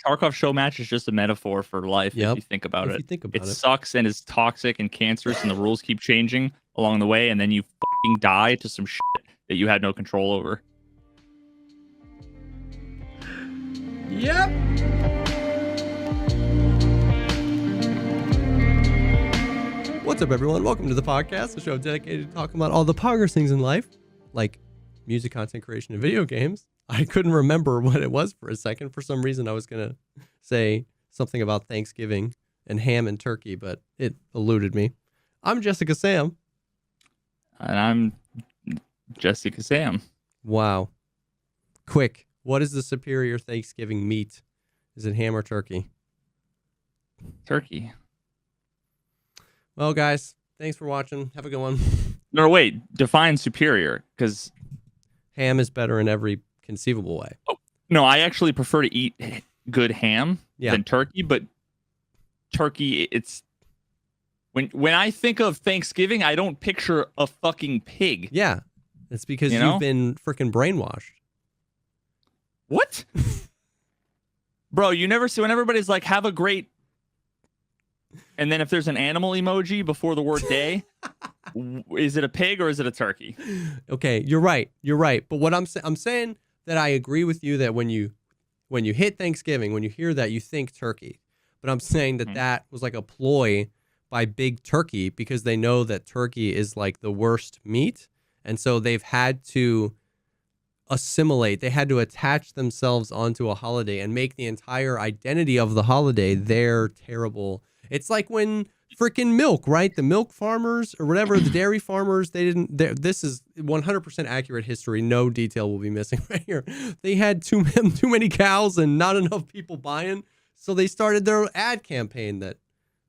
Tarkov show match is just a metaphor for life if Yep. you think about If it. you think It about it. sucks and is toxic and cancerous, and the rules keep changing along the way, and then you fucking die to some shit that you had no control over. Yep. What's up, everyone? Welcome to the podcast, the show dedicated to talking about all the poggers things in life, like music content creation and video games. I couldn't remember what it was for a second. For some reason, I was going to say something about Thanksgiving and ham and turkey, but it eluded me. I'm Jessica Sam. And I'm Jessica Sam. Wow. Quick, what is the superior Thanksgiving meat? Is it ham or turkey? Turkey. Well, guys, thanks for watching. Have a good one. No, wait. Define superior, because Ham is better in every conceivable way. no, I actually prefer to eat good ham than turkey. But turkey, it's when I think of Thanksgiving, I don't picture a fucking pig. Yeah, it's because You know? you've been freaking brainwashed. What? Bro, you never see when everybody's like, have a great. And then if there's an animal emoji before the word day, is it a pig or is it a turkey? Okay, you're right. You're right. But what I'm saying that I agree with you that when you hit Thanksgiving, when you hear that, you think turkey. But I'm saying that that was like a ploy by Big Turkey because they know that turkey is like the worst meat. And so they've had to assimilate. They had to attach themselves onto a holiday and make the entire identity of the holiday their terrible. It's like when freaking milk, right? The milk farmers or whatever, the dairy farmers, this is 100% accurate history. No detail will be missing right here. They had too many cows and not enough people buying. So they started their ad campaign that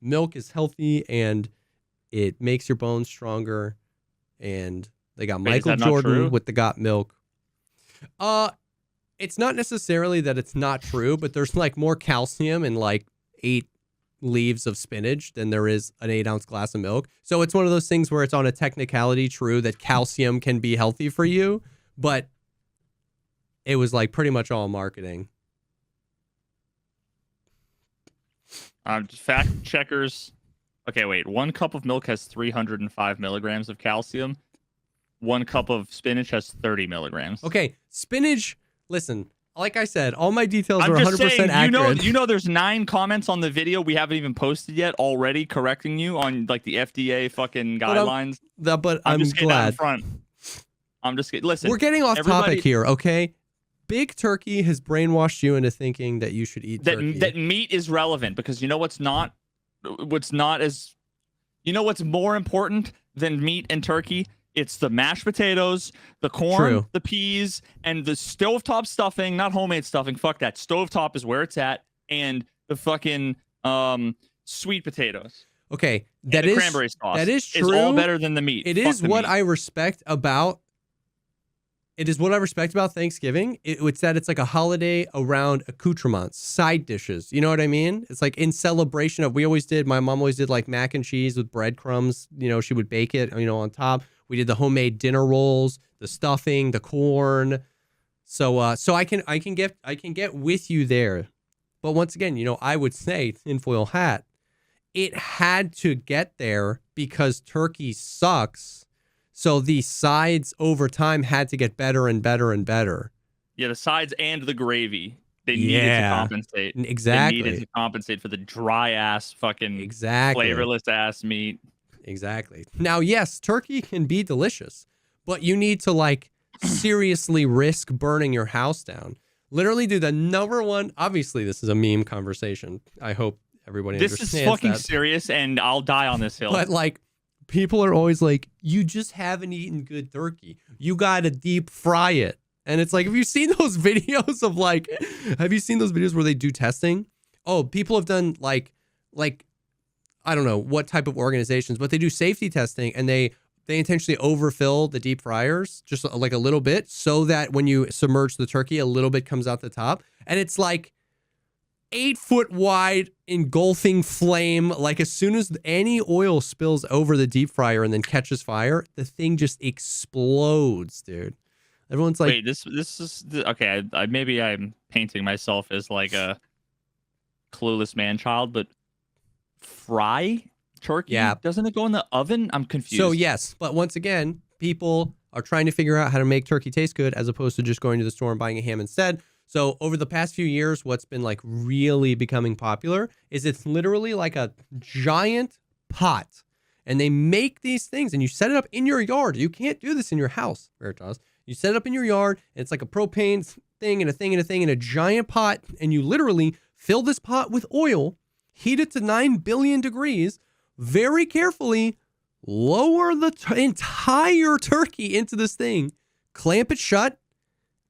milk is healthy and it makes your bones stronger. And they got Michael Jordan with the Got Milk. It's not necessarily that it's not true, but there's like more calcium in like 8 leaves of spinach than there is an 8-ounce glass of milk. So it's one of those things where it's on a technicality true that calcium can be healthy for you, but it was like pretty much all marketing. Fact checkers. Okay, wait. 1 cup of milk has 305 milligrams of calcium. 1 cup of spinach has 30 milligrams. Okay, spinach, listen, like I said, all my details I'm are 100% just saying, accurate. You know there's 9 comments on the video we haven't even posted yet already correcting you on like the FDA fucking guidelines. But I'm just glad. Out in front. I'm just kidding. Listen, we're getting off topic here, okay? Big Turkey has brainwashed you into thinking that you should eat turkey. That meat is relevant because you know what's not as, you know what's more important than meat and turkey? It's the mashed potatoes, the corn, the peas, and the stovetop stuffing, not homemade stuffing. Fuck that. Stovetop is where it's at. And the fucking sweet potatoes. Okay. The cranberry sauce. That is true. It's all better than the meat. It is what I respect about Thanksgiving. It's that it's like a holiday around accoutrements, side dishes. You know what I mean? It's like in celebration of, my mom always did like mac and cheese with breadcrumbs. You know, she would bake it, on top. We did the homemade dinner rolls, the stuffing, the corn. So I can get with you there. But once again, I would say, tinfoil hat, it had to get there because turkey sucks. So the sides over time had to get better and better and better. Yeah, the sides and the gravy. They needed to compensate. Exactly. They needed to compensate for the dry ass fucking flavorless ass meat. Exactly. Now, yes, turkey can be delicious, but you need to like seriously risk burning your house down. Literally do the number one. Obviously, this is a meme conversation. I hope everybody understands that. This is fucking serious, and I'll die on this hill. But like, people are always like, you just haven't eaten good turkey. You got to deep fry it. And it's like, have you seen those videos where they do testing? Oh, people have done like, I don't know what type of organizations, but they do safety testing and they intentionally overfill the deep fryers just like a little bit so that when you submerge the turkey, a little bit comes out the top. And it's like 8 foot wide engulfing flame. Like as soon as any oil spills over the deep fryer and then catches fire, the thing just explodes, dude. Everyone's like, wait, this is okay. Maybe I'm painting myself as like a clueless man child, but fry turkey? Yeah. Doesn't it go in the oven? I'm confused. So yes, but once again, people are trying to figure out how to make turkey taste good as opposed to just going to the store and buying a ham instead. So over the past few years, what's been like really becoming popular is it's literally like a giant pot. And they make these things and you set it up in your yard. You can't do this in your house, Veritas. You set it up in your yard and it's like a propane thing and a thing and a thing in a giant pot. And you literally fill this pot with oil, heat it to 9 billion degrees, very carefully lower the entire turkey into this thing, clamp it shut,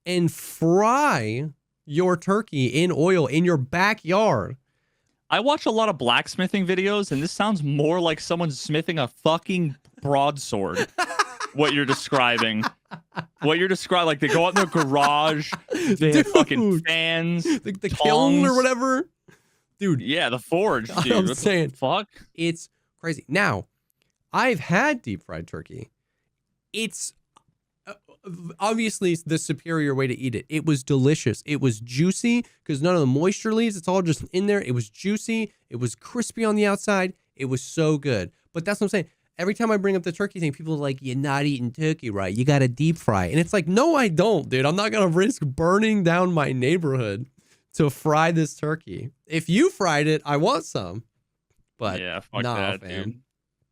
and fry your turkey in oil in your backyard. I watch a lot of blacksmithing videos, and this sounds more like someone smithing a fucking broadsword. What you're describing. Like they go out in their garage, they have fucking fans, the kiln or whatever. Dude. Yeah, the forge, dude. I'm saying, fuck? It's crazy. Now, I've had deep fried turkey. It's obviously the superior way to eat it. It was delicious. It was juicy because none of the moisture leaves. It's all just in there. It was juicy. It was crispy on the outside. It was so good. But that's what I'm saying. Every time I bring up the turkey thing, people are like, you're not eating turkey right. You got to deep fry. And it's like, no, I don't, dude. I'm not going to risk burning down my neighborhood to fry this turkey. If you fried it, I want some. But yeah, fuck nah, that, fam. dude.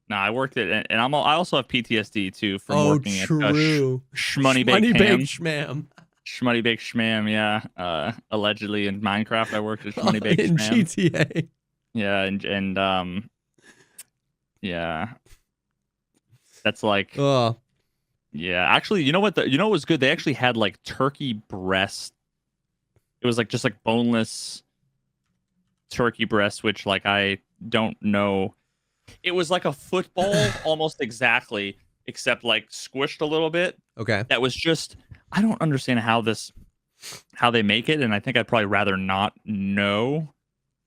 Nah, I worked it, and I also have PTSD too from working at Shmoney Baked Ham. Shmoney Baked Schmam, yeah. Allegedly in Minecraft, I worked at Shmoney Baked in Schmam. GTA. Yeah, and yeah. That's like, yeah. Actually, you know what? You know what was good? They actually had like turkey breast. It was like just like boneless turkey breast, which like I don't know. It was like a football almost exactly, except like squished a little bit. Okay. That was just, I don't understand how they make it, and I think I'd probably rather not know.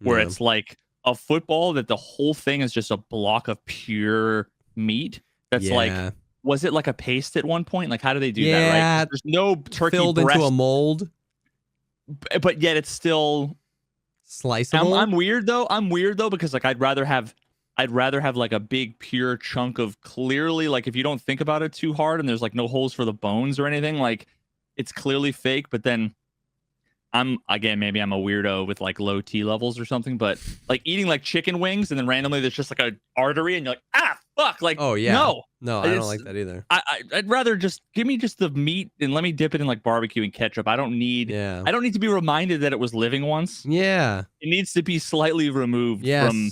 Where it's like a football that the whole thing is just a block of pure meat. That's like, was it like a paste at one point? Like, how do they do that? Right? There's no turkey filled breast, into a mold, but yet it's still sliceable. I'm weird though because like I'd rather have like a big pure chunk of clearly, like if you don't think about it too hard and there's like no holes for the bones or anything, like it's clearly fake. But then maybe I'm a weirdo with like low T levels or something, but like eating like chicken wings and then randomly there's just like a artery and you're like, ah, fuck. Like, oh yeah, no, I don't like that either. I'd rather just give me just the meat and let me dip it in like barbecue and ketchup. I don't need to be reminded that it was living once. Yeah. It needs to be slightly removed from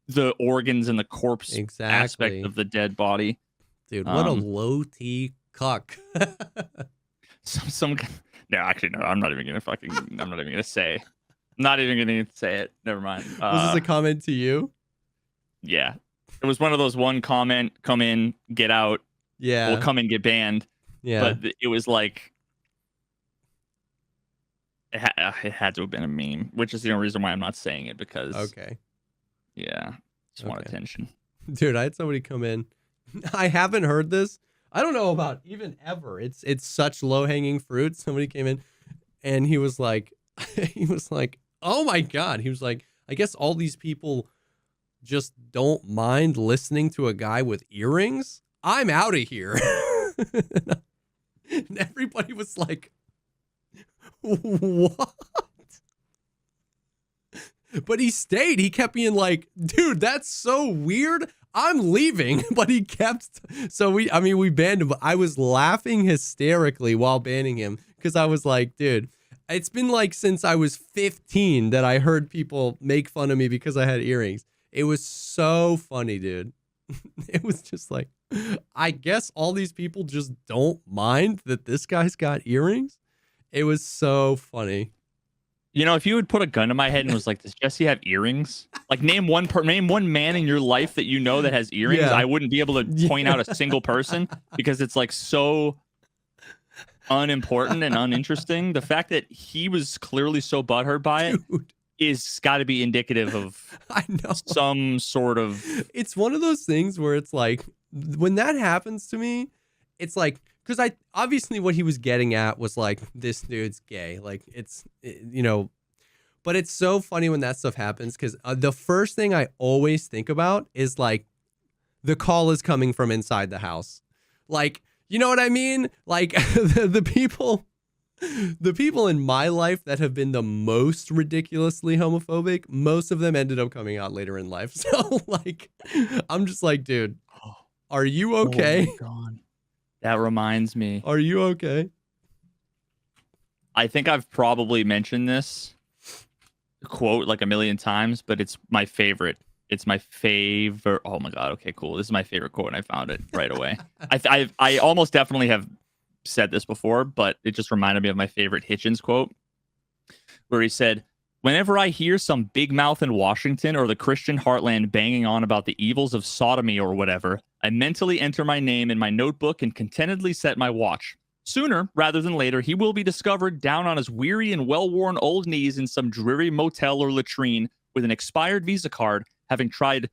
the organs and the corpse aspect of the dead body. Dude, what a low T cuck. No, actually, no. I'm not even gonna say. Not even gonna say it. Never mind. Was this a comment to you? Yeah, it was one of those one comment, come in, get out. Yeah, we'll come and get banned. Yeah, but it was like it had to have been a meme, which is the only reason why I'm not saying it because just want attention. Dude, I had somebody come in. I haven't heard this. I don't know about even ever. It's such low-hanging fruit. Somebody came in and he was like, oh my God. He was like, I guess all these people just don't mind listening to a guy with earrings. I'm out of here. And everybody was like, what? But he stayed. He kept being like, dude, that's so weird. I'm leaving. But he kept. So we banned him. But I was laughing hysterically while banning him because I was like, dude, it's been like since I was 15 that I heard people make fun of me because I had earrings. It was so funny, dude. It was just like, I guess all these people just don't mind that this guy's got earrings. It was so funny. You know, if you would put a gun to my head and was like, does Jesse have earrings? Like, name one man in your life that you know that has earrings. Yeah. I wouldn't be able to point out a single person because it's like so unimportant and uninteresting. The fact that he was clearly so butthurt by it is got to be indicative of some sort of. It's one of those things where it's like, when that happens to me, it's like, because obviously what he was getting at was like, this dude's gay. Like, it's, you know, But it's so funny when that stuff happens because the first thing I always think about is like the call is coming from inside the house. Like, you know what I mean? Like the people in my life that have been the most ridiculously homophobic, most of them ended up coming out later in life. So like, I'm just like, dude, are you okay? Oh my God. That reminds me. Are you okay? I think I've probably mentioned this quote like a million times, but it's my favorite. It's my favorite. Oh my God. Okay, cool. This is my favorite quote, and I found it right away. I almost definitely have said this before, but it just reminded me of my favorite Hitchens quote, where he said, "Whenever I hear some big mouth in Washington or the Christian heartland banging on about the evils of sodomy or whatever, I mentally enter my name in my notebook and contentedly set my watch. Sooner rather than later, he will be discovered down on his weary and well-worn old knees in some dreary motel or latrine with an expired Visa card, having tried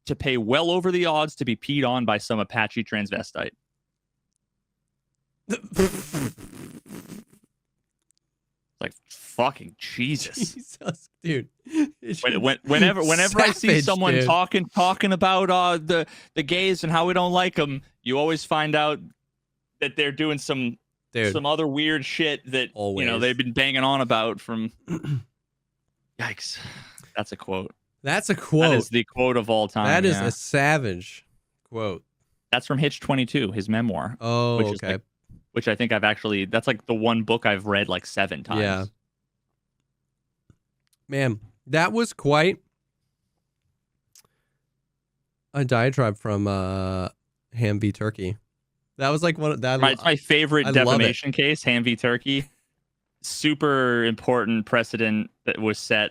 to pay well over the odds to be peed on by some Apache transvestite." Like, fucking Jesus. Jesus, dude. Whenever I see Savage, someone dude. talking about the gays and how we don't like them, you always find out that they're doing some other weird shit that Always. they've been banging on about from. Yikes! That's a quote. That's a quote. That is the quote of all time. That is a savage quote. That's from Hitch 22, his memoir. Oh, which is okay. which I think that's like the one book I've read like 7 times. Yeah. Man, that was quite a diatribe from Ham v. Turkey. That was like one of that. It's my favorite I love defamation case, Ham v. Turkey. Super important precedent that was set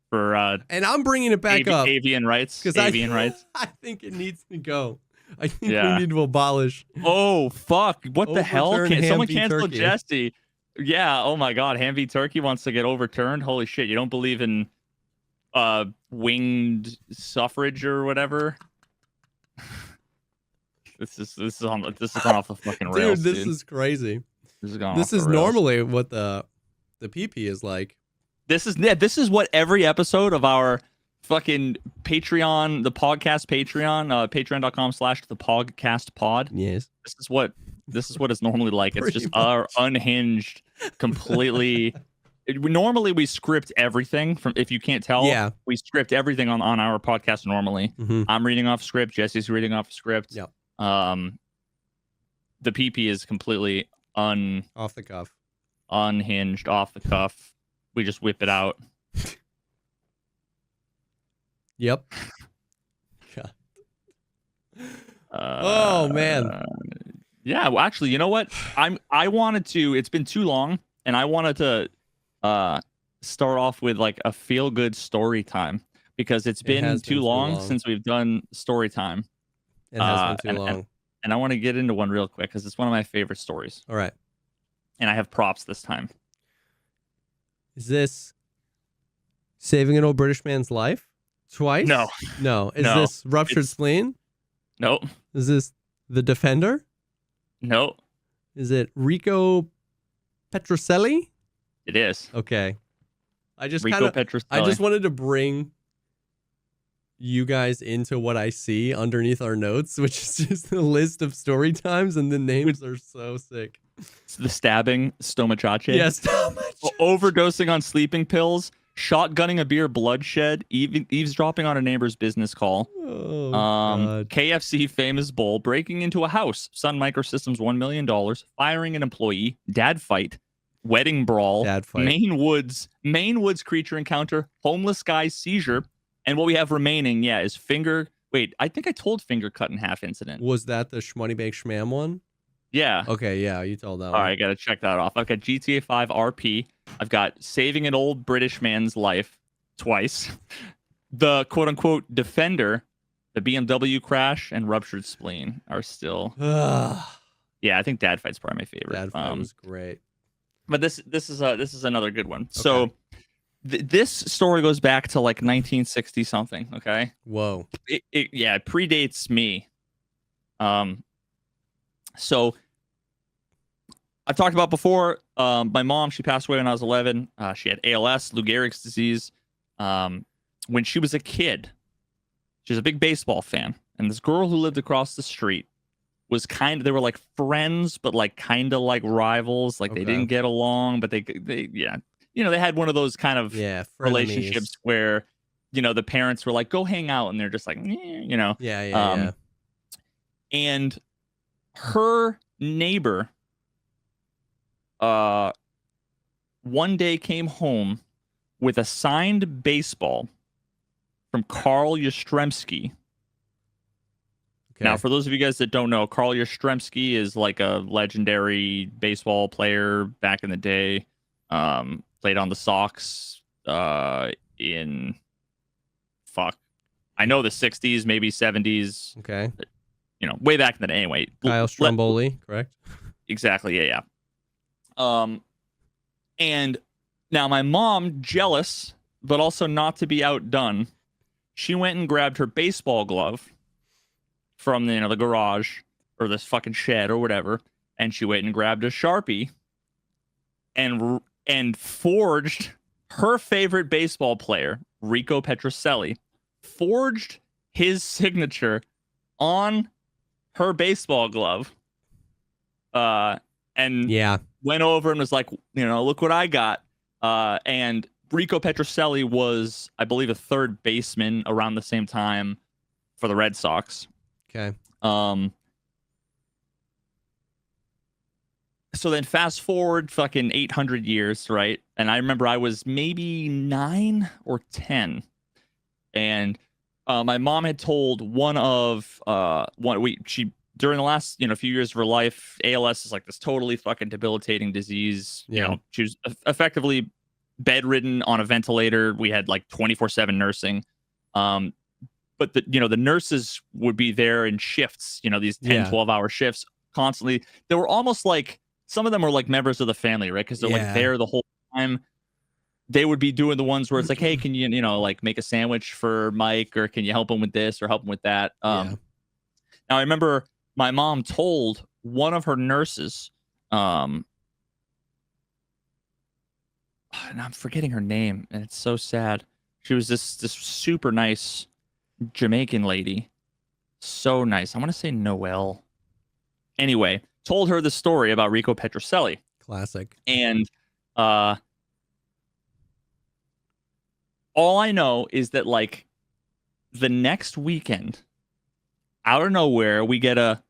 for and I'm bringing it back up. Avian rights. Because Avian rights. I think it needs to go. I think Yeah. we need to abolish. Oh, fuck. What the hell? Overturn Ham Someone v. cancel Turkey. Jesse. Yeah. Oh, my God. Ham v. Turkey wants to get overturned. Holy shit. You don't believe in winged suffrage or whatever? This is gone off the fucking rails, Dude, this is crazy. This is gone This off the is rails. normally what the PP is like. This is what every episode of our fucking Patreon, the podcast Patreon, patreon.com/thepodcastpod. Yes. This is what it's normally like. It's Pretty just much. our unhinged, completely. Normally we script everything from. If you can't tell, Yeah. we script everything on our podcast normally. Mm-hmm. I'm reading off script. Jesse's reading off script. Yep. The PP is completely Off the cuff. unhinged, off the cuff. We just whip it out. Yep. God. Oh, man. Yeah, well, actually, you know what? I wanted to. It's been too long, and I wanted to start off with like a feel good story time because it's been too long since we've done story time. It has been too long. And I want to get into one real quick because it's one of my favorite stories. All right. And I have props this time. Is this saving an old British man's life twice? No. No. Is No. this ruptured spleen? Nope. Is this The Defender? Nope. Is it Rico Petrocelli? It is. Okay. I just Rico Petrocelli. I just wanted to bring you guys into what I see underneath our notes, which is just a list of story times, and the names are so sick. The stabbing, stomachache. Yes. Overdosing on sleeping pills, shotgunning a beer, bloodshed, eavesdropping on a neighbor's business call. Oh, God. KFC famous bowl, breaking into a house, Sun Microsystems $1 million, firing an employee, dad fight, wedding brawl, Dad fight. Maine Woods creature encounter, homeless guy seizure, and what we have remaining, is finger. Wait, I think I told finger cut in half incident. Was that the Shmoney Bake Schmam one? Yeah. Okay, yeah, you told that All one. right, I gotta check that off. I've got GTA 5 RP. I've got saving an old British man's life twice. The quote unquote defender, the BMW crash, and ruptured spleen are still. Yeah, I think Dad Fight's probably my favorite. Dad fight was great. But this is another good one. Okay. So this story goes back to like 1960 something. Okay. Whoa. It predates me. So I talked about before. My mom, she passed away when I was 11. She had ALS, Lou Gehrig's disease. When she was a kid, she was a big baseball fan, and this girl who lived across the street was they were like friends, but like kind of like rivals. Like they didn't get along, but they yeah, they had one of those kind of relationships where, the parents were like, go hang out, and they're just like, Yeah. And her neighbor, one day came home with a signed baseball from Carl Yastrzemski. Okay. Now, for those of you guys that don't know, Carl Yastrzemski is like a legendary baseball player back in the day. Played on the Sox in I know the 60s, maybe 70s. Okay. Way back in the day. Anyway, Kyle Stromboli, correct? Exactly. Yeah. And now my mom, jealous, but also not to be outdone, she went and grabbed her baseball glove from the garage or this fucking shed or whatever, and she went and grabbed a Sharpie and forged her favorite baseball player, Rico Petrocelli, forged his signature on her baseball glove, and went over and was like, look what I got. And Rico Petrocelli was, I believe, a third baseman around the same time for the Red Sox. Okay. So then fast forward fucking 800 years, right? And I remember I was maybe 9 or 10. And my mom had told she during the last few years of her life, ALS is like this totally fucking debilitating disease. She was effectively bedridden on a ventilator. We had like 24/7 nursing. But the nurses would be there in shifts, these 10, 12-hour shifts constantly. They were almost like, some of them were like members of the family, right? Because they're like there the whole time. They would be doing the ones where it's like, hey, can you, like make a sandwich for Mike, or can you help him with this or help him with that? Now I remember my mom told one of her nurses, and I'm forgetting her name, and it's so sad. She was this super nice Jamaican lady. So nice. I want to say Noelle. Anyway, told her the story about Rico Petrocelli. Classic. And all I know is that like the next weekend, out of nowhere, we get a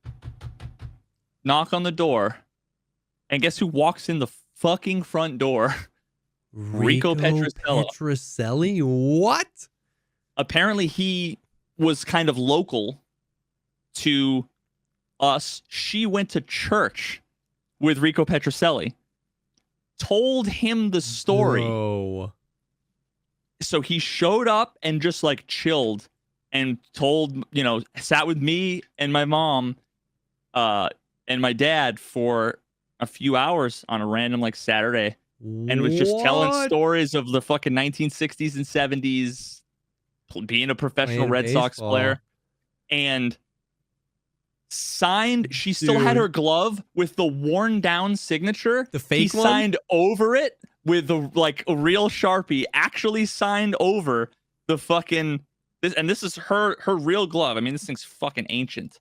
knock on the door, and guess who walks in the fucking front door? Rico Petrocelli? What? Apparently he was kind of local to us. She went to church with Rico Petrocelli, told him the story. Bro. So he showed up and just like chilled and told, sat with me and my mom and my dad for a few hours on a random like Saturday, and was just telling stories of the fucking 1960s and 70s, being a professional Red Sox player, and signed. She still had her glove with the worn down signature. The fake he one? Signed over it with a real Sharpie, actually signed over the fucking this, and this is her real glove. I mean, this thing's fucking ancient.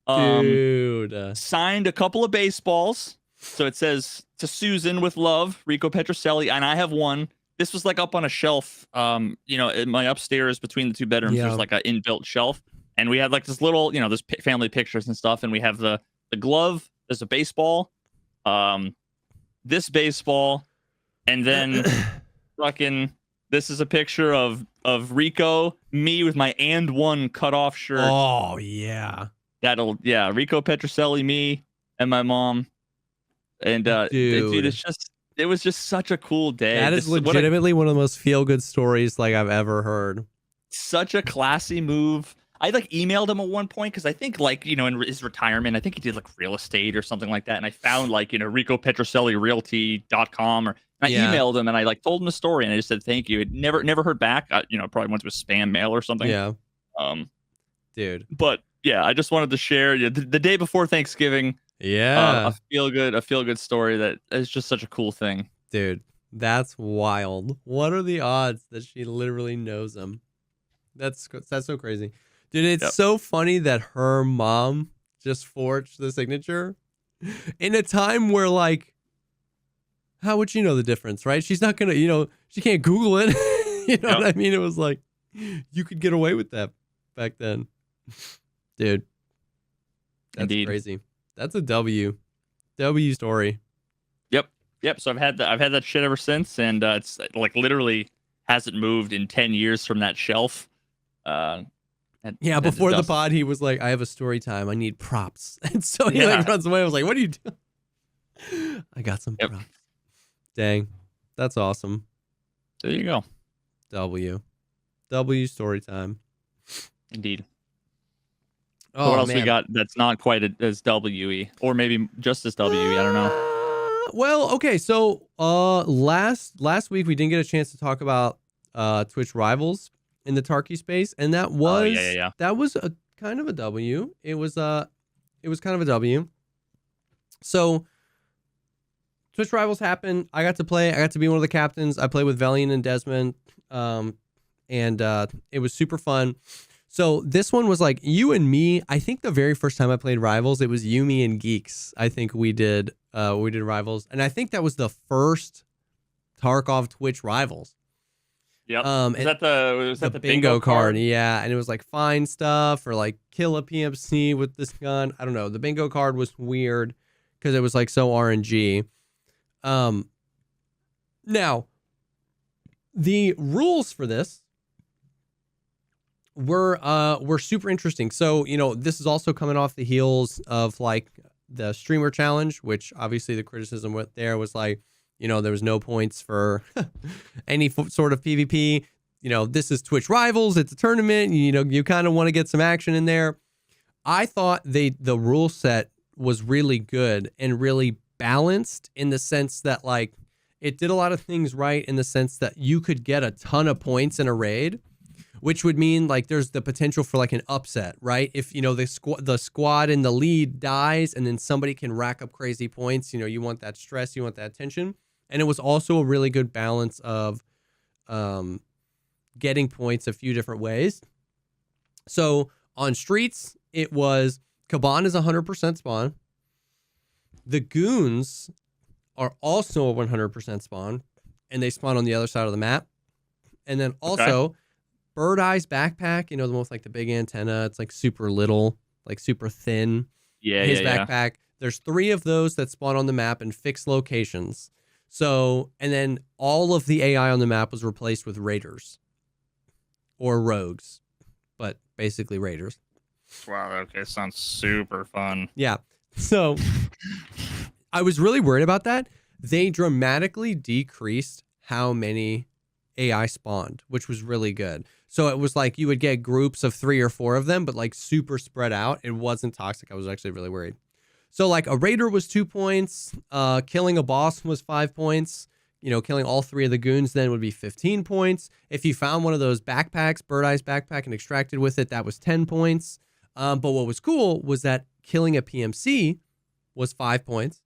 Dude. Signed a couple of baseballs. So it says, to Susan with love, Rico Petrocelli, and I have one. This was like up on a shelf, in my upstairs between the two bedrooms. There's like an inbuilt shelf, and we had like this little, there's family pictures and stuff, and we have the glove. There's a baseball, this baseball, and then fucking this is a picture of Rico, me with my and one cut off shirt. Oh yeah, Rico Petrocelli, me and my mom. And dude, it was just such a cool day. That is legitimately one of the most feel-good stories like I've ever heard. Such a classy move. I like emailed him at one point because I think in his retirement, I think he did like real estate or something like that. And I found Rico Petrocelli Realty.com, and I emailed him and I like told him the story, and I just said thank you. It never heard back. Probably went to a spam mail or something. Yeah. Dude. But yeah, I just wanted to share the day before Thanksgiving. Yeah. A feel good story that is just such a cool thing. Dude, that's wild. What are the odds that she literally knows him? That's so crazy. Dude, it's Yep. so funny that her mom just forged the signature in a time where, like, how would she know the difference, right? She's not gonna, she can't Google it. You know what I mean? It was like, you could get away with that back then. Dude, that's Indeed. crazy. That's a W story. Yep. So I've had that shit ever since, and it's like literally hasn't moved in 10 years from that shelf. Before the pod, he was like, I have a story time. I need props. And so he like runs away. I was like, what are you doing? I got some props. Dang. That's awesome. There you go. W story time. Indeed. Oh, so what else man. we got that's not quite as WE, or maybe just as WE? I don't know. Well, okay. So last week we didn't get a chance to talk about Twitch rivals in the Tarky space, and that was that was a kind of a W. It was kind of a W. So Twitch rivals happened. I got to play. I got to be one of the captains. I played with Valiant and Desmond, and it was super fun. So this one was like you and me. I think the very first time I played rivals, it was you, me, and Geeks. I think we did rivals, and I think that was the first Tarkov Twitch rivals. Yep. Was that the bingo card? Yeah, and it was like find stuff or like kill a PMC with this gun. I don't know. The bingo card was weird because it was like so RNG. Now the rules for this were super interesting. So, this is also coming off the heels of like the streamer challenge, which obviously the criticism went there was like, there was no points for any sort of PvP. This is Twitch Rivals. It's a tournament. You kind of want to get some action in there. I thought the rule set was really good and really balanced in the sense that like it did a lot of things right in the sense that you could get a ton of points in a raid, which would mean like there's the potential for like an upset, right? If the squad in the lead dies and then somebody can rack up crazy points, you want that stress, you want that tension. And it was also a really good balance of getting points a few different ways. So on streets, it was Kaban is 100% spawn. The goons are also a 100% spawn, and they spawn on the other side of the map. And then also Bird Eye's backpack, the one with like the big antenna. It's like super little, like super thin. Yeah, his backpack. There's 3 of those that spawn on the map in fixed locations. So, and then all of the AI on the map was replaced with raiders or rogues, but basically raiders. Wow. Okay. Sounds super fun. Yeah. So I was really worried about that. They dramatically decreased how many AI spawned, which was really good. So it was like you would get groups of 3 or 4 of them, but like super spread out. It wasn't toxic. I was actually really worried. So like a raider was 2 points. Killing a boss was 5 points. Killing all 3 of the goons then would be 15 points. If you found one of those backpacks, Bird Eye's backpack, and extracted with it, that was 10 points. But what was cool was that killing a PMC was 5 points.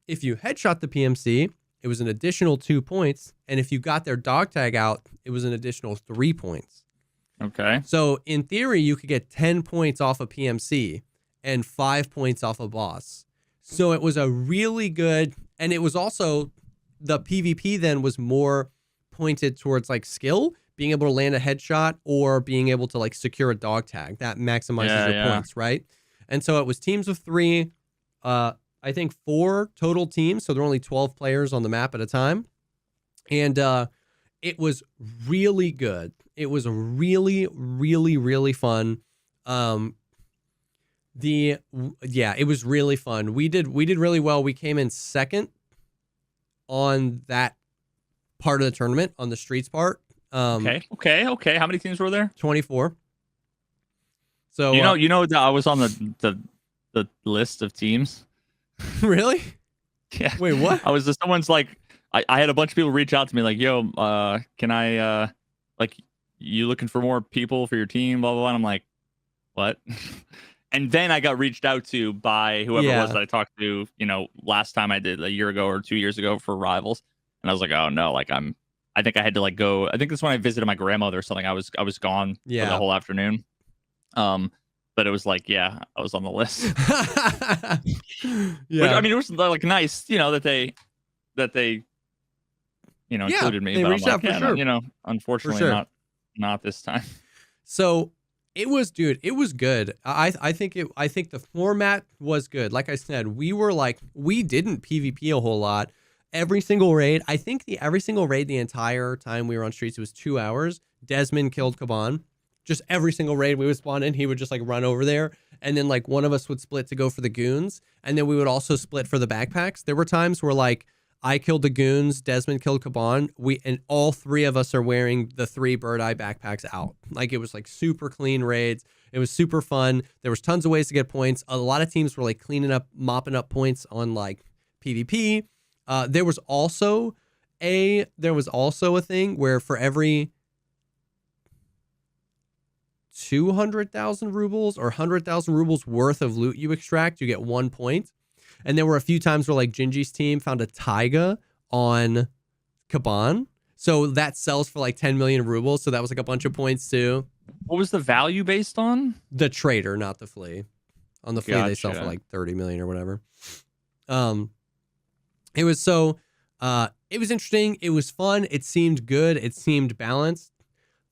If you headshot the PMC, it was an additional 2 points. And if you got their dog tag out, it was an additional 3 points. Okay. So in theory, you could get 10 points off a PMC and 5 points off a boss. So it was a really good, and it was also, the PvP then was more pointed towards like skill, being able to land a headshot or being able to like secure a dog tag. That maximizes your points, right? And so it was teams of 3, I think 4 total teams. So there were only 12 players on the map at a time. And it was really good. It was really, really, really fun. It was really fun. We did really well. We came in second on that part of the tournament, on the streets part. Okay. How many teams were there? 24. So that I was on the list of teams. Really? Yeah. Wait, what? I was just, someone's like, I had a bunch of people reach out to me like, yo, can I like, you looking for more people for your team, blah blah blah. And I'm like, what? And then I got reached out to by whoever it was Yeah. that I talked to, last time I did a year ago or 2 years ago for Rivals. And I was like, oh no, like I think I had to like go. I think that's when I visited my grandmother or something. I was gone for Yeah. the whole afternoon. But it was like, yeah, I was on the list. Yeah. Which, I mean, it was like nice, that they included me. They But I'm reached like, out for yeah, sure. unfortunately, sure. not this time. So it was, dude, it was good. I think the format was good. Like I said, we didn't PvP a whole lot. Every single raid, I think every single raid the entire time we were on streets, it was 2 hours. Desmond killed Kaban. Just every single raid we would spawn in, he would just like run over there. And then like one of us would split to go for the goons. And then we would also split for the backpacks. There were times where like I killed the goons, Desmond killed Kaban. And all three of us are wearing the 3 bird eye backpacks out. Like it was like super clean raids. It was super fun. There was tons of ways to get points. A lot of teams were like mopping up points on like PvP. There was also a thing where for every 200,000 rubles or 100,000 rubles worth of loot you extract, you get 1 point. And there were a few times where like Gingy's team found a taiga on Kaban. So that sells for like 10 million rubles. So that was like a bunch of points too. What was the value based on? The trader, not the flea. On the flea, they sell for like 30 million or whatever. It was interesting. It was fun. It seemed good. It seemed balanced.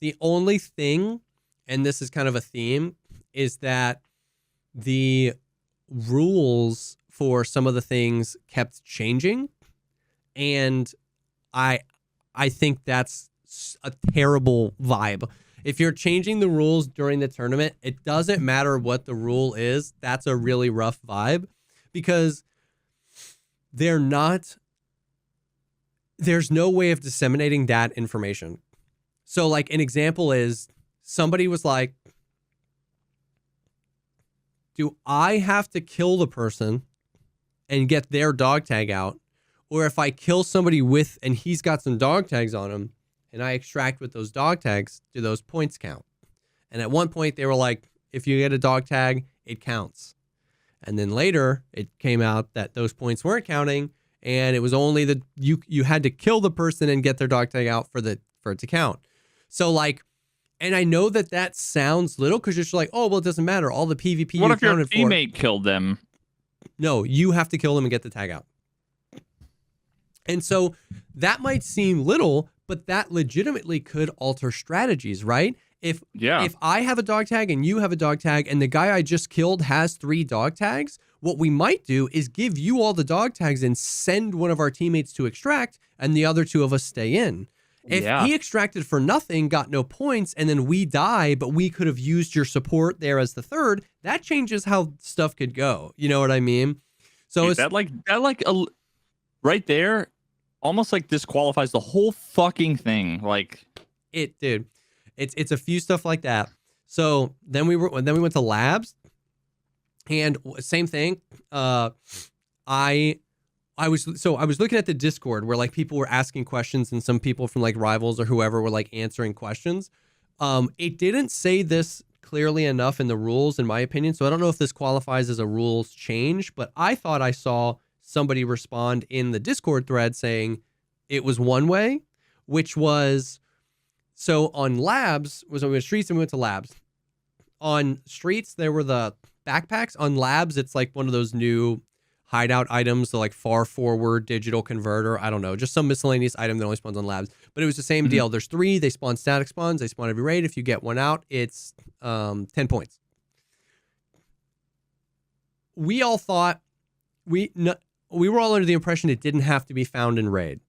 The only thing, and this is kind of a theme, is that the rules for some of the things kept changing. And I think that's a terrible vibe. If you're changing the rules during the tournament, it doesn't matter what the rule is. That's a really rough vibe because there's no way of disseminating that information. So like an example is somebody was like, do I have to kill the person and get their dog tag out? Or if I kill somebody and he's got some dog tags on him and I extract with those dog tags, do those points count? And at one point they were like, if you get a dog tag, it counts. And then later it came out that those points weren't counting and it was only you had to kill the person and get their dog tag out for it to count. So like, and I know that sounds little because you're just like, oh, well, it doesn't matter. All the PvP What you if your counted for. teammate killed them? No, you have to kill them and get the tag out. And so that might seem little, but that legitimately could alter strategies, right? If I have a dog tag and you have a dog tag and the guy I just killed has 3 dog tags, what we might do is give you all the dog tags and send one of our teammates to extract and the other 2 of us stay in. If he extracted for nothing, got no points, and then we die, but we could have used your support there as the third, that changes how stuff could go. You know what I mean? So Dude, that right there almost like disqualifies the whole fucking thing. Like dude, it's a few stuff like that. So then we went to labs, and same thing. I was looking at the Discord where like people were asking questions and some people from like Rivals or whoever were like answering questions. It didn't say this clearly enough in the rules, in my opinion. So I don't know if this qualifies as a rules change, but I thought I saw somebody respond in the Discord thread saying it was one way, which was, so on labs was when we went to streets and we went to labs. On streets, there were the backpacks. On labs, it's like one of those new hideout items, the like far forward digital converter. I don't know, just some miscellaneous item that only spawns on labs. But it was the same deal. There's 3. They spawn static spawns. They spawn every raid. If you get one out, it's 10 points. We all thought we were all under the impression it didn't have to be found in raid.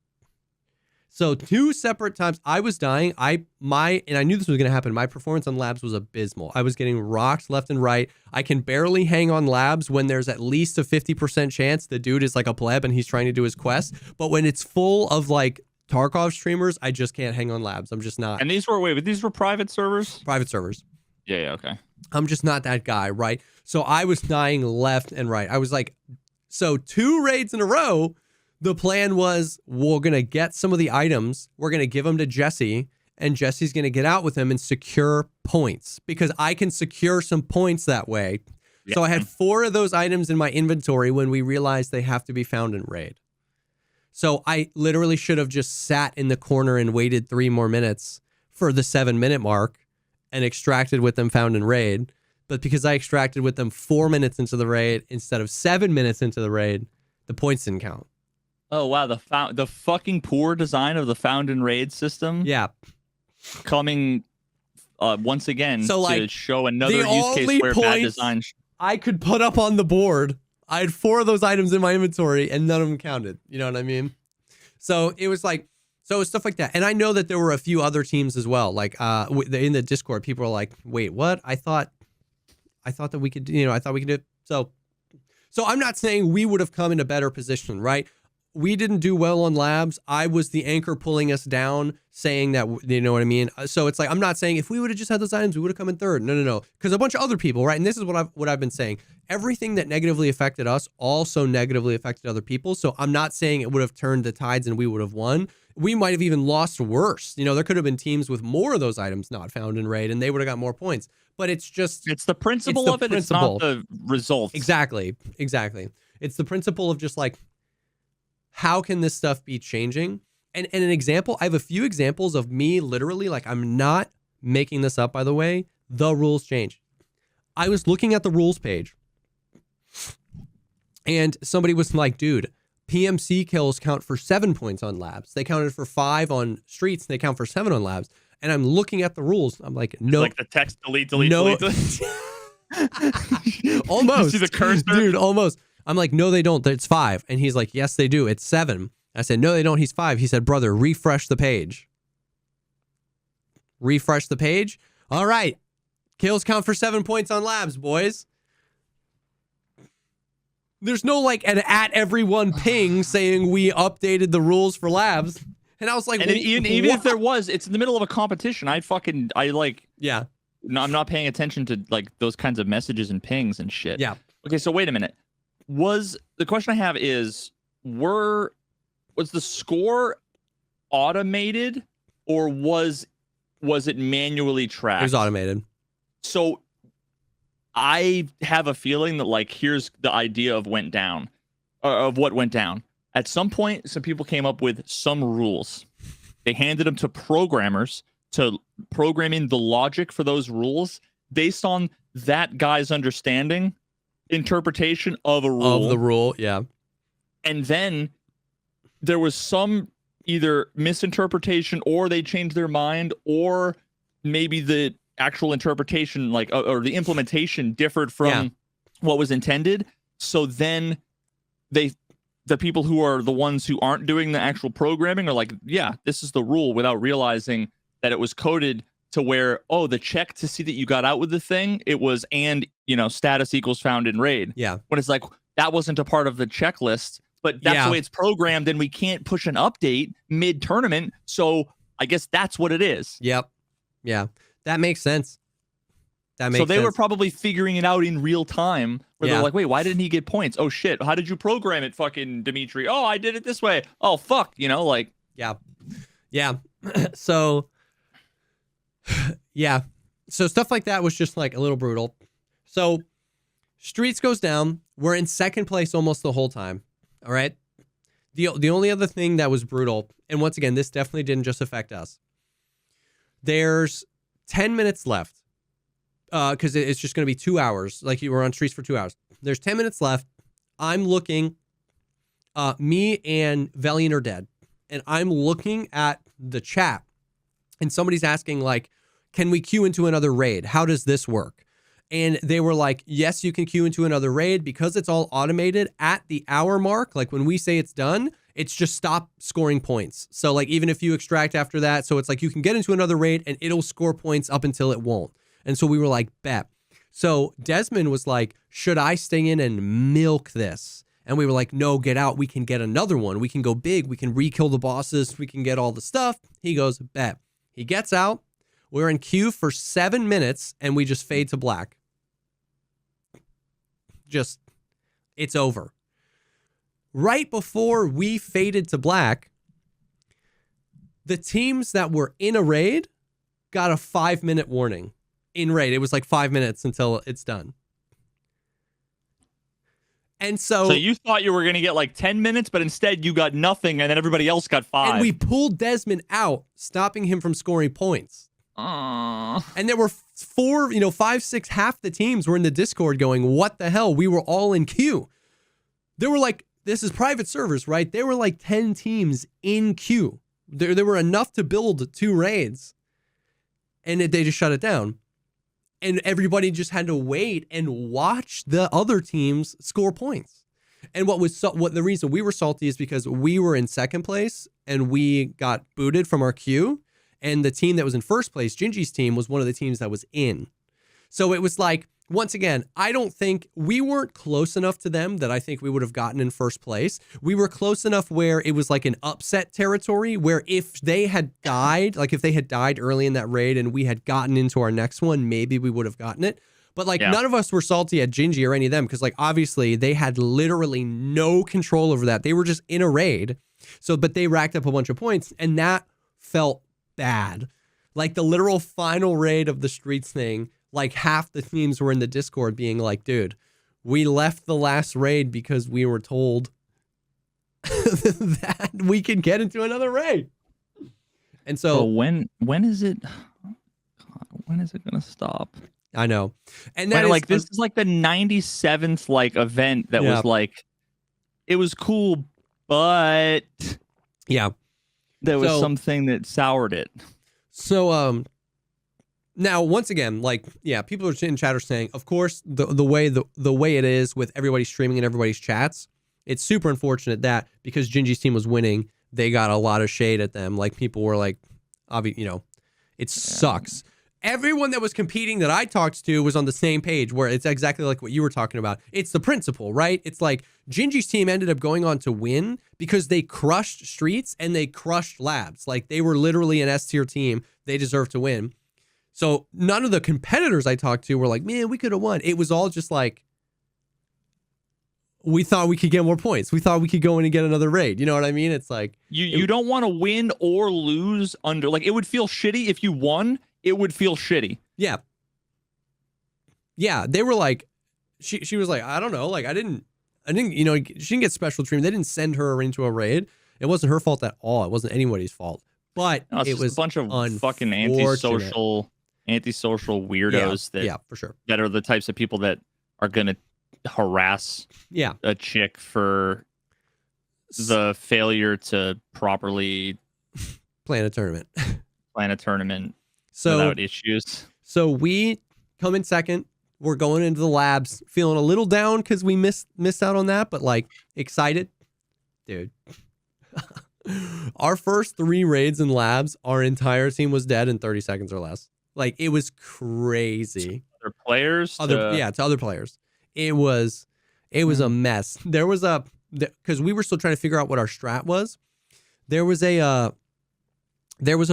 So 2 separate times I was dying. And I knew this was going to happen. My performance on labs was abysmal. I was getting rocked left and right. I can barely hang on labs when there's at least a 50% chance the dude is like a pleb and he's trying to do his quest. But when it's full of like Tarkov streamers, I just can't hang on labs. I'm just not. And these were private servers? Private servers. Yeah, okay. I'm just not that guy, right? So I was dying left and right. I was like, so 2 raids in a row, the plan was we're going to get some of the items. We're going to give them to Jesse, and Jesse's going to get out with them and secure points because I can secure some points that way. So I had 4 of those items in my inventory when we realized they have to be found in raid. So I literally should have just sat in the corner and waited 3 more minutes for the 7-minute mark and extracted with them found in raid. But because I extracted with them 4 minutes into the raid instead of 7 minutes into the raid, the points didn't count. Oh wow, the fucking poor design of the found in raid system. Yeah. Coming once again So, like, to show another the use case only where bad points design. I could put up on the board, I had 4 of those items in my inventory and none of them counted. You know what I mean? So it was like, so it was stuff like that. And I know that there were a few other teams as well. Like in the Discord, people are like, wait, what? I thought that we could, I thought we could do it. So I'm not saying we would have come in a better position, right? We didn't do well on labs. I was the anchor pulling us down, saying that, you know what I mean? So it's like, I'm not saying if we would have just had those items, we would have come in third. No. Because a bunch of other people, right? And this is what I've been saying. Everything that negatively affected us also negatively affected other people. So I'm not saying it would have turned the tides and we would have won. We might have even lost worse. There could have been teams with more of those items not found in raid and they would have got more points. But it's the principle of it. It's not the results. Exactly. It's the principle of just like, how can this stuff be changing? And an example, I have a few examples of me literally, like, I'm not making this up, by the way, the rules change. I was looking at the rules page and somebody was like, dude, PMC kills count for 7 points on labs. They counted for 5 on streets. They count for 7 on labs. And I'm looking at the rules. I'm like, no. Like the text, delete. Almost. You see the cursor? Dude, almost. I'm like, no, they don't. It's 5. And he's like, yes, they do. It's 7. I said, no, they don't. He's 5. He said, brother, refresh the page. Refresh the page. All right. Kills count for 7 points on labs, boys. There's no like an at everyone ping saying we updated the rules for labs. And I was like, and even if there was, it's in the middle of a competition. Yeah. No, I'm not paying attention to like those kinds of messages and pings and shit. Yeah. Okay, so wait a minute. The question I have is, was the score automated or was it manually tracked? It was automated. So I have a feeling that like here's the idea of what went down. At some point, some people came up with some rules. They handed them to programmers to program in the logic for those rules based on that guy's interpretation of a rule. Of the rule, yeah. And then there was some either misinterpretation or they changed their mind or maybe the actual interpretation or the implementation differed from what was intended. So then the people who are the ones who aren't doing the actual programming are like, yeah, this is the rule, without realizing that it was coded to where, the check to see that you got out with the thing, it was, and, status equals found in raid. Yeah. When it's like, that wasn't a part of the checklist, but that's the way it's programmed, and we can't push an update mid-tournament, so I guess that's what it is. Yep. Yeah. That makes sense. So they were probably figuring it out in real time where they're like, wait, why didn't he get points? Oh, shit. How did you program it, fucking Dimitri? Oh, I did it this way. Oh, fuck. Yeah. Yeah. So, yeah. So stuff like that was just like a little brutal. So Streets goes down. We're in second place almost the whole time. All right. The only other thing that was brutal, and once again, this definitely didn't just affect us. There's 10 minutes left. Because it's just going to be 2 hours. Like you were on Streets for 2 hours. There's 10 minutes left. I'm looking. Me and Valiant are dead. And I'm looking at the chat. And somebody's asking, like, can we queue into another raid? How does this work? And they were like, yes, you can queue into another raid because it's all automated at the hour mark. Like when we say it's done, it's just stop scoring points. So like even if you extract after that, so it's like you can get into another raid and it'll score points up until it won't. And so we were like, bet. So Desmond was like, should I stay in and milk this? And we were like, no, get out. We can get another one. We can go big. We can re-kill the bosses. We can get all the stuff. He goes, bet. He gets out. We're in queue for 7 minutes and we just fade to black. It's over. Right before we faded to black, the teams that were in a raid got a 5-minute warning. In raid, it was like 5 minutes until it's done. And So you thought you were going to get like 10 minutes, but instead you got nothing, and then everybody else got 5. and we pulled Desmond out, stopping him from scoring points. And there were 4, 5, 6, half the teams were in the Discord going, what the hell? We were all in queue. There were like, this is private servers, right? There were like 10 teams in queue. There were enough to build 2 raids, and they just shut it down. And everybody just had to wait and watch the other teams score points. And what the reason we were salty is because we were in second place and we got booted from our queue. And the team that was in first place, Gingy's team, was one of the teams that was in. So it was like, once again, I don't think we weren't close enough to them that I think we would have gotten in first place. We were close enough where it was like an upset territory where if they had died, like if they had died early in that raid and we had gotten into our next one, maybe we would have gotten it. But like none of us were salty at Gingy or any of them because like obviously they had literally no control over that. They were just in a raid. So, but they racked up a bunch of points and that felt bad. Like the literal final raid of the streets thing, like half the teams were in the Discord being like, dude, we left the last raid because we were told that we could get into another raid. And so when is it? God, when is it going to stop? I know. And that like this is like the 97th like event that was like, it was cool, but yeah, there was something that soured it. So, now, once again, like, yeah, people are in chat are saying, of course, the way it is with everybody streaming and everybody's chats, it's super unfortunate that because Gingy's team was winning, they got a lot of shade at them. Like, people were like, it sucks. Everyone that was competing that I talked to was on the same page where it's exactly like what you were talking about. It's the principle, right? It's like Gingy's team ended up going on to win because they crushed streets and they crushed labs. Like, they were literally an S tier team. They deserved to win. So none of the competitors I talked to were like, man, we could have won. It was all just like, we thought we could get more points. We thought we could go in and get another raid. You know what I mean? It's like you don't want to win or lose under, like, it would feel shitty if you won. It would feel shitty. Yeah. Yeah. They were like, she was like, I don't know. Like, I didn't, she didn't get special treatment. They didn't send her into a raid. It wasn't her fault at all. It wasn't anybody's fault. But it was a bunch of fucking antisocial weirdos for sure, that are the types of people that are gonna harass a chick for the failure to properly plan a tournament without issues. So we come in second. We're going into the labs feeling a little down because we missed out on that, but like excited, dude. Our first 3 raids in labs, our entire team was dead in 30 seconds or less. Like, it was crazy. Other players? To other players. It was a mess. There was because we were still trying to figure out what our strat was. There was a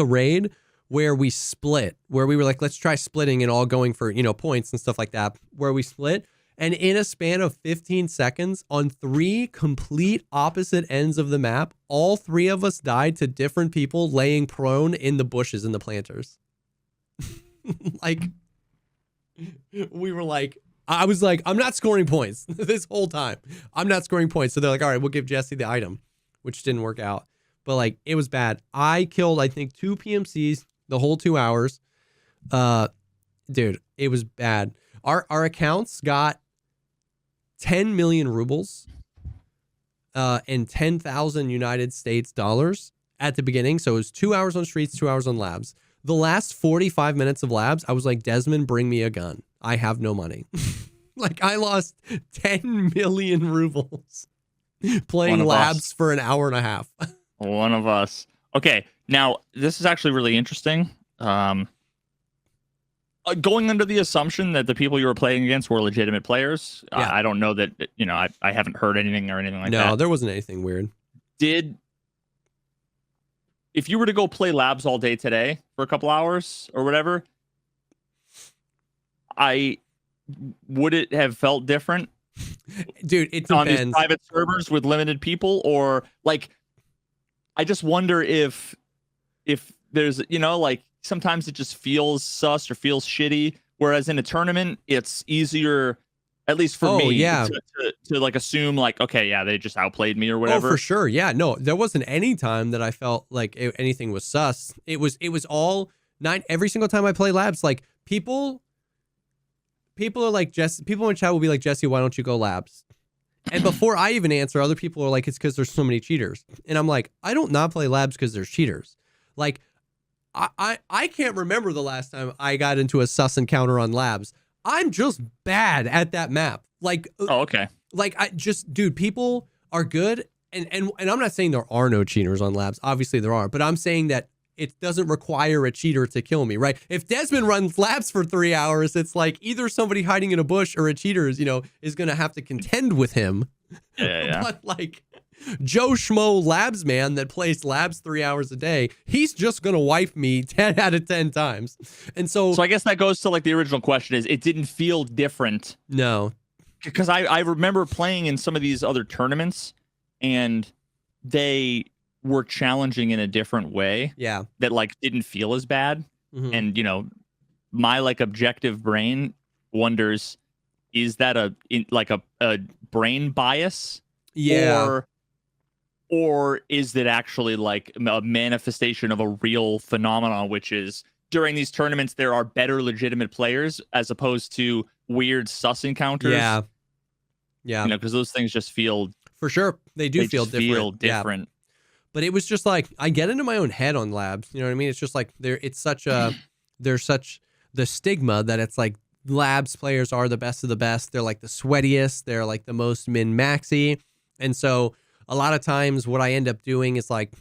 raid where we split, where we were like, let's try splitting and all going for, points and stuff like that, where we split. And in a span of 15 seconds, on 3 complete opposite ends of the map, all 3 of us died to different people laying prone in the bushes in the planters. Like, we were like, I was like, I'm not scoring points this whole time. I'm not scoring points. So they're like, all right, we'll give Jesse the item, which didn't work out. But like, it was bad. I killed, I think, 2 PMCs the whole 2 hours. Dude, it was bad. Our accounts got 10 million rubles and 10,000 United States dollars at the beginning. So it was 2 hours on streets, 2 hours on labs. The last 45 minutes of labs, I was like, Desmond, bring me a gun. I have no money. Like, I lost 10 million rubles playing labs for an hour and a half. One of us. Okay, now this is actually really interesting. Going under the assumption that the people you were playing against were legitimate players, I don't know that, I haven't heard anything or anything like that. No, there wasn't anything weird. If you were to go play labs all day today for a couple hours or whatever, would it have felt different? Dude, it depends. On these private servers with limited people, or like, I just wonder if there's, like, sometimes it just feels sus or feels shitty. Whereas in a tournament, it's easier At least for Oh, me, yeah. to like assume like, okay, yeah, they just outplayed me or Oh, whatever. for sure. Yeah, no, there wasn't any time that I felt like anything was sus. It was all nine every single time I play labs. Like people are like people in chat will be like, Jesse, why don't you go labs? And before I even answer, other people are like, it's because there's so many cheaters. And I'm like, I don't not play labs because there's cheaters. Like I can't remember the last time I got into a sus encounter on labs. I'm just bad at that map. Like, Oh, okay. like I just, dude, people are good. And I'm not saying there are no cheaters on labs. Obviously there are, but I'm saying that it doesn't require a cheater to kill me, right? If Desmond runs labs for 3 hours, it's like either somebody hiding in a bush or a cheater is, is going to have to contend with him. Yeah. But like Joe Schmo labs man that plays labs 3 hours a day, he's just going to wipe me 10 out of 10 times. And so I guess that goes to like the original question is it didn't feel different. No. Because I remember playing in some of these other tournaments and they were challenging in a different way. Yeah. That like didn't feel as bad. Mhm. And my like objective brain wonders, is that a brain bias? Yeah. Or is it actually like a manifestation of a real phenomenon, which is during these tournaments there are better legitimate players as opposed to weird sus encounters? Yeah. Yeah. Because those things just feel For sure. They feel just different. feel different. Yeah. But it was just like I get into my own head on labs. You know what I mean? It's just like there's such the stigma that it's like labs players are the best of the best. They're like the sweatiest. They're like the most min-maxy. And so a lot of times what I end up doing is like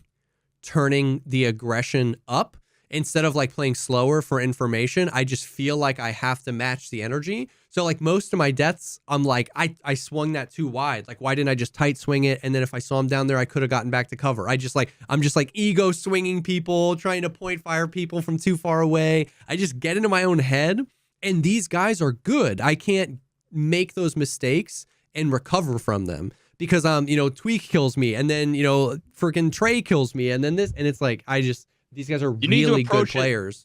turning the aggression up instead of like playing slower for information. I just feel like I have to match the energy. So like most of my deaths, I'm like, I swung that too wide. Like, why didn't I just tight swing it? And then if I saw him down there, I could have gotten back to cover. I'm just like ego swinging people, trying to point fire people from too far away. I just get into my own head, and these guys are good. I can't make those mistakes and recover from them because Tweak kills me, and then freaking Trey kills me, and then this, and it's like these guys are really good players.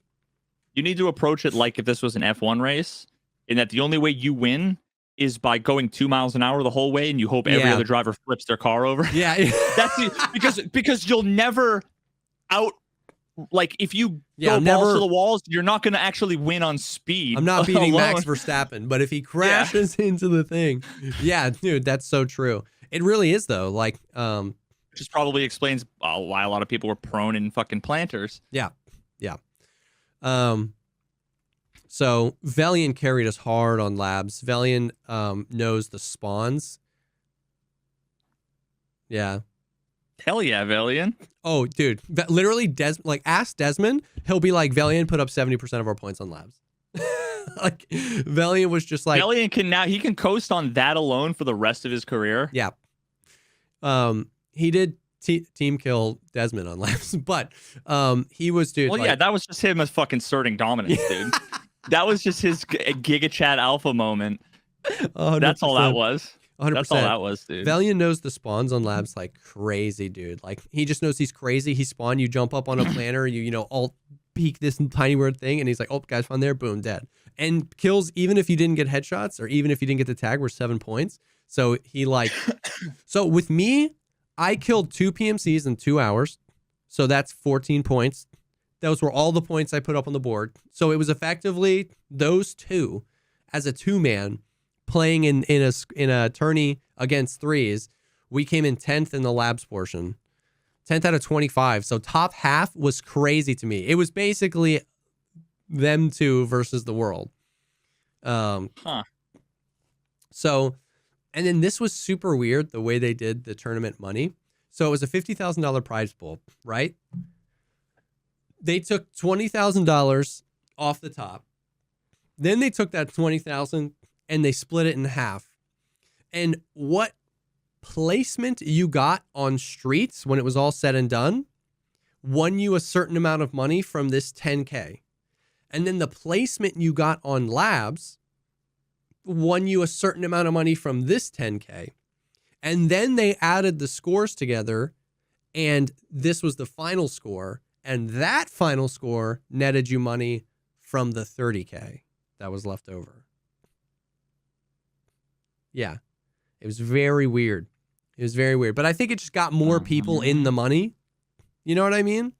You need to approach it like if this was an F1 race, in that the only way you win is by going 2 miles an hour the whole way, and you hope every other driver flips their car over. Yeah, because you'll never if you go balls to the walls, you're not going to actually win on speed. I'm not beating Max Verstappen, but if he crashes into the thing, yeah, dude, that's so true. It really is though. Like, which just probably explains why a lot of people were prone in fucking planters. Yeah. So Valiant carried us hard on labs. Valiant knows the spawns. Yeah. Hell yeah, Valiant. Oh, dude. Literally, ask Desmond. He'll be like, Valiant put up 70% of our points on labs. Like, Valiant was just like... Valiant he can coast on that alone for the rest of his career. Yeah. He did team kill Desmond on labs, but he was, dude. Well, yeah, that was just him as fucking asserting dominance, dude. That was just his Giga Chat alpha moment. 100%. That's all that was. 100%. That's all that was, dude. Valiant knows the spawns on labs like crazy, dude. Like, he just knows he's crazy. He spawned, you jump up on a planner, you alt peek this tiny weird thing, and he's like, oh, guys, found there, boom, dead. And kills, even if you didn't get headshots or even if you didn't get the tag, were 7 points. So he like, so with me, I killed 2 PMCs in 2 hours. So that's 14 points. Those were all the points I put up on the board. So it was effectively those two as a 2-man playing in a tourney against threes. We came in 10th in the labs portion, 10th out of 25. So top half was crazy to me. It was basically them two versus the world. So, and then this was super weird the way they did the tournament money. So it was a $50,000 prize pool, right? They took $20,000 off the top. Then they took that $20,000 and they split it in half. And what placement you got on streets when it was all said and done won you a certain amount of money from this 10K. And then the placement you got on labs won you a certain amount of money from this 10K. And then they added the scores together, and this was the final score. And that final score netted you money from the 30K that was left over. Yeah. It was very weird. It was very weird. But I think it just got more people in the money. You know what I mean?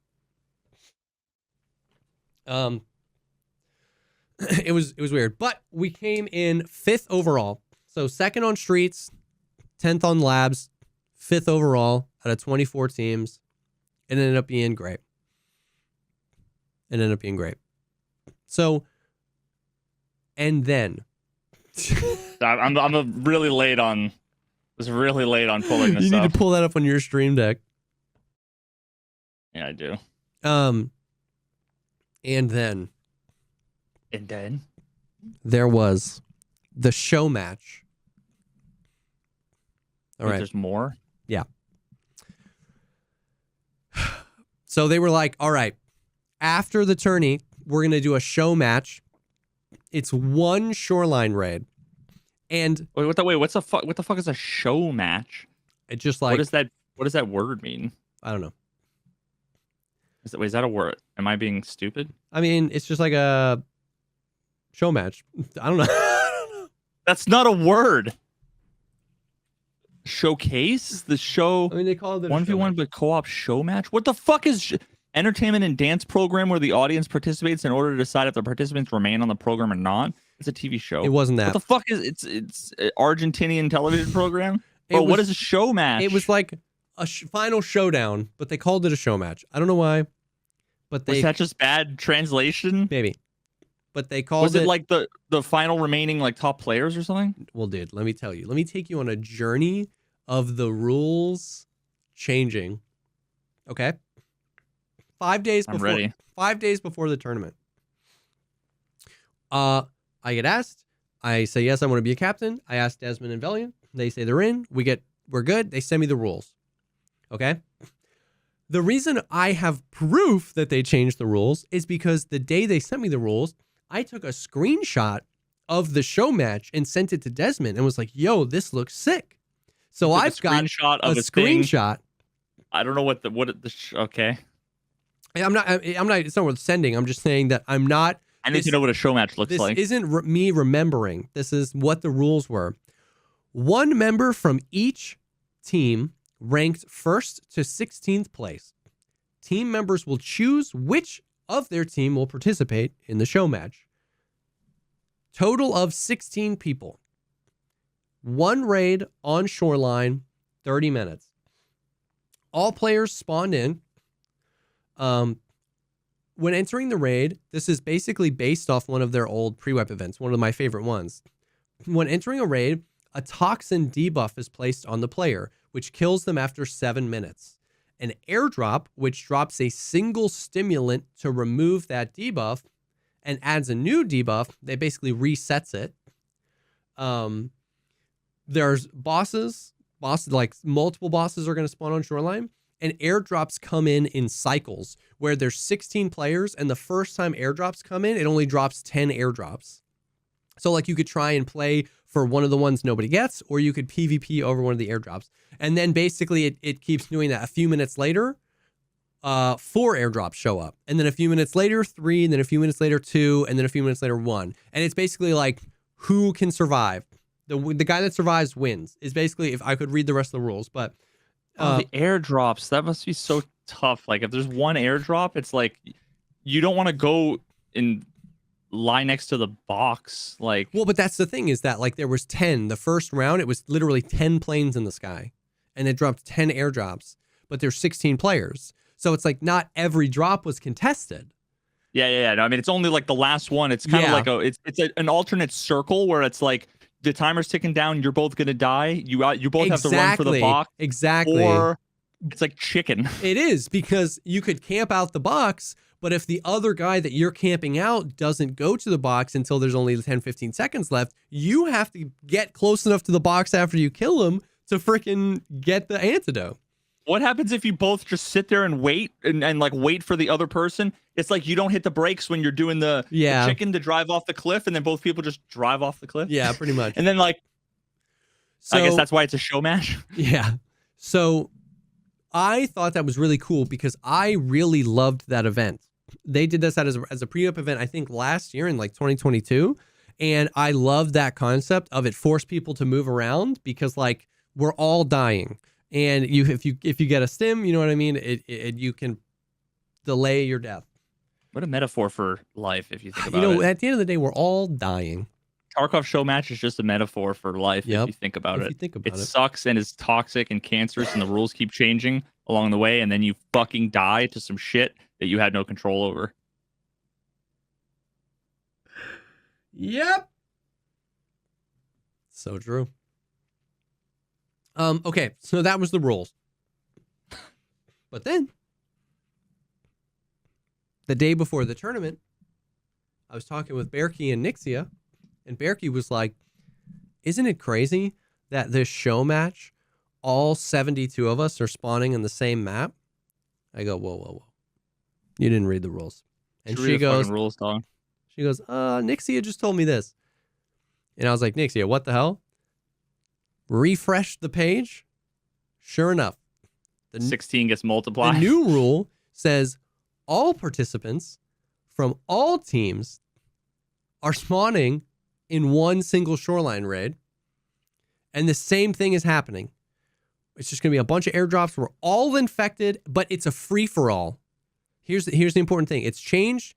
It was weird. But we came in 5th overall. So 2nd on streets, 10th on labs, 5th overall out of 24 teams. It ended up being great. So, and then I'm really late on. Was really late on pulling this. You need up. to pull that up on your stream deck. Yeah, I do. And then there was the show match. All right. There's more. Yeah. So they were like, all right, after the tourney, we're going to do a show match. It's one shoreline raid. And what's the fuck? What the fuck is a show match? It just like, what does that word mean? I don't know. Is that a word? Am I being stupid? I mean, it's just like a show match. I don't know. That's not a word. Showcase? The show. I mean, they call it 1v1 but co-op show match? What the fuck is entertainment and dance program where the audience participates in order to decide if the participants remain on the program or not? It's a TV show. It wasn't that. What the fuck is it's an Argentinian television program? But what is a show match? It was like a final showdown, but they called it a show match. I don't know why. But was that just bad translation? Maybe. But they called it. Was it like the final remaining like top players or something? Well, dude, let me tell you. Let me take you on a journey of the rules changing. Okay? 5 days before. I'm ready. 5 days before the tournament. I get asked. I say yes, I want to be a captain. I ask Desmond and Velian. They say they're in. We're good. They send me the rules. Okay? The reason I have proof that they changed the rules is because the day they sent me the rules, I took a screenshot of the show match and sent it to Desmond and was like, yo, this looks sick. So I've got a screenshot. I don't know okay. I'm not, it's not worth sending. I'm just saying that I need to know what a show match looks like. This isn't me remembering. This is what the rules were. One member from each team ranked 1st to 16th place. Team members will choose which of their team will participate in the show match. Total of 16 people. One raid on shoreline, 30 minutes. All players spawned in. When entering the raid, this is basically based off one of their old pre-wipe events, one of my favorite ones. When entering a raid, a toxin debuff is placed on the player, which kills them after 7 minutes. An airdrop, which drops a single stimulant to remove that debuff and adds a new debuff, that basically resets it. There's bosses, like multiple bosses are going to spawn on shoreline. And airdrops come in cycles where there's 16 players, and the first time airdrops come in, it only drops 10 airdrops. So like you could try and play for one of the ones nobody gets, or you could PvP over one of the airdrops. And then basically it keeps doing that. A few minutes later, 4 airdrops show up. And then a few minutes later, 3, and then a few minutes later, 2, and then a few minutes later, 1. And it's basically like who can survive. The guy that survives wins. Is basically, if I could read the rest of the rules, but the airdrops, that must be so tough. Like if there's one airdrop, it's like you don't want to go and lie next to the box. Like, well, but that's the thing is that like there was 10 the first round. It was literally 10 planes in the sky, and it dropped 10 airdrops. But there's 16 players, so it's like not every drop was contested. Yeah. No, I mean, it's only like the last one. It's kind of like an alternate circle where it's like the timer's ticking down. You're both gonna die. You both have to run for the box. Exactly. Or it's like chicken. It is, because you could camp out the box, but if the other guy that you're camping out doesn't go to the box until there's only 10, 15 seconds left, you have to get close enough to the box after you kill him to freaking get the antidote. What happens if you both just sit there and wait and like wait for the other person? It's like you don't hit the brakes when you're doing the chicken to drive off the cliff, and then both people just drive off the cliff. Yeah, pretty much. And then like, so, I guess that's why it's a show match. Yeah. So I thought that was really cool because I really loved that event. They did this as a pre-op event, I think last year in like 2022. And I love that concept of it forced people to move around because like we're all dying. And if you get a stim, you know what I mean? You can delay your death. What a metaphor for life, if you think about it. At the end of the day, we're all dying. Tarkov show match is just a metaphor for life, if you think about it. It sucks and is toxic and cancerous, and the rules keep changing along the way, and then you fucking die to some shit that you had no control over. Yep. So true. Okay, so that was the rules. But then, the day before the tournament, I was talking with Berkey and Nixia, and Berkey was like, isn't it crazy that this show match, all 72 of us are spawning in the same map? I go, whoa. You didn't read the rules. And she goes, rules, dog. She goes, Nixia just told me this. And I was like, Nixia, what the hell? Refresh the page. Sure enough, the 16 gets multiplied. The new rule says all participants from all teams are spawning in one single shoreline raid. And the same thing is happening. It's just going to be a bunch of airdrops. We're all infected, but it's a free-for-all. Here's the important thing. It's changed.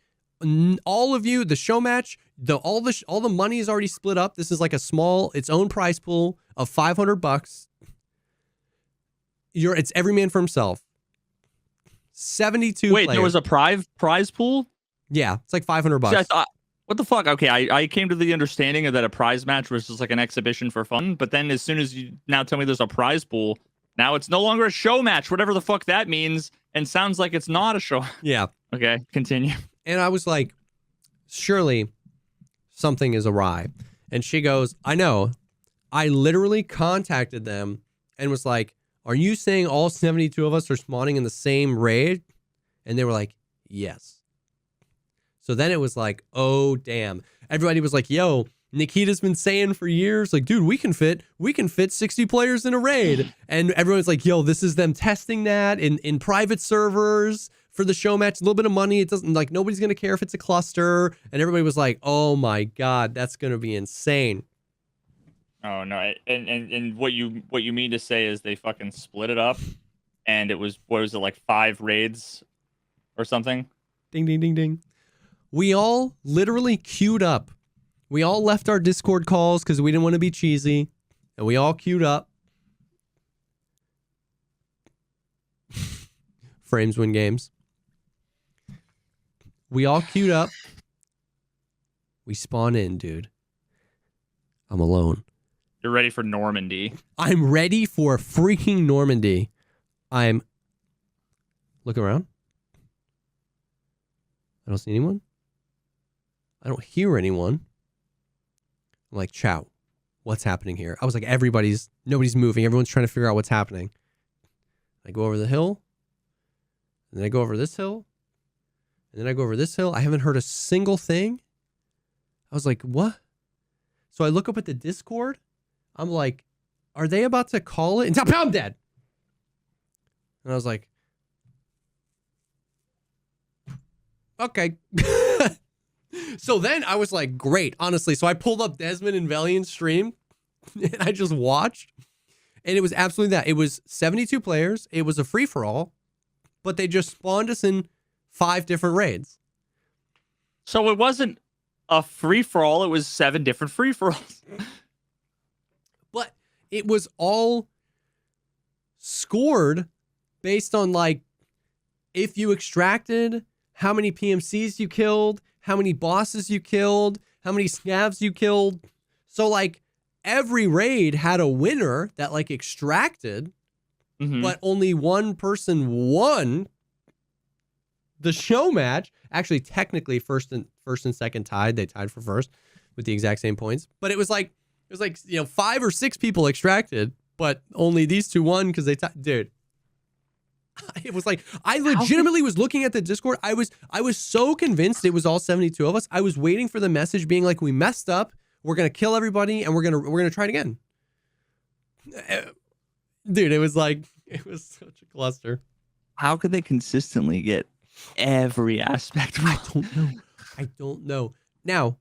All of you, the show match, all the money is already split up. This is like its own prize pool of $500. It's every man for himself. 72 Wait, players. There was a prize pool? Yeah, it's like $500. See, I thought, what the fuck? Okay, I came to the understanding of that a prize match was just like an exhibition for fun, but then as soon as you now tell me there's a prize pool, now it's no longer a show match, whatever the fuck that means, and sounds like it's not a show. Yeah. Okay, continue. And I was like, surely something is awry. And she goes, I know. I literally contacted them and was like, are you saying all 72 of us are spawning in the same raid? And they were like, yes. So then it was like, oh, damn. Everybody was like, yo, Nikita's been saying for years, like, dude, we can fit 60 players in a raid. And everyone's like, yo, this is them testing that in private servers for the show match. A little bit of money. It doesn't, like, nobody's going to care if it's a cluster. And everybody was like, oh my God, that's going to be insane. Oh no. And what you mean to say is they fucking split it up and it was, what was it, like 5 raids or something? Ding, ding, ding, ding. We all literally queued up. We all left our Discord calls because we didn't want to be cheesy. And we all queued up. Frames win games. We all queued up. We spawn in, dude. I'm alone. You're ready for Normandy. I'm ready for freaking Normandy. Look around. I don't see anyone. I don't hear anyone. I'm like, chow, what's happening here? I was like, nobody's moving. Everyone's trying to figure out what's happening. I go over the hill. And then I go over this hill. And then I go over this hill. I haven't heard a single thing. I was like, what? So I look up at the Discord. I'm like, are they about to call it? And I'm dead. And I was like, okay. So then I was like, great, honestly. So I pulled up Desmond and Valiant's stream and I just watched. And it was absolutely that. It was 72 players. It was a free-for-all. But they just spawned us in 5 different raids. So it wasn't a free-for-all. It was 7 different free-for-alls. But it was all scored based on, like, if you extracted, how many PMCs you killed, how many bosses you killed, how many scavs you killed. So, like, every raid had a winner that, like, extracted, but only one person won the show match. Actually, technically, first and second tied. They tied for first with the exact same points. But it was like 5 or 6 people extracted, but only these 2 won because they tied. Dude. It was like, I legitimately was looking at the Discord. I was so convinced it was all 72 of us. I was waiting for the message being like, we messed up. We're going to kill everybody and we're going to try it again. Dude, it was such a cluster. How could they consistently get every aspect? I don't know. Now,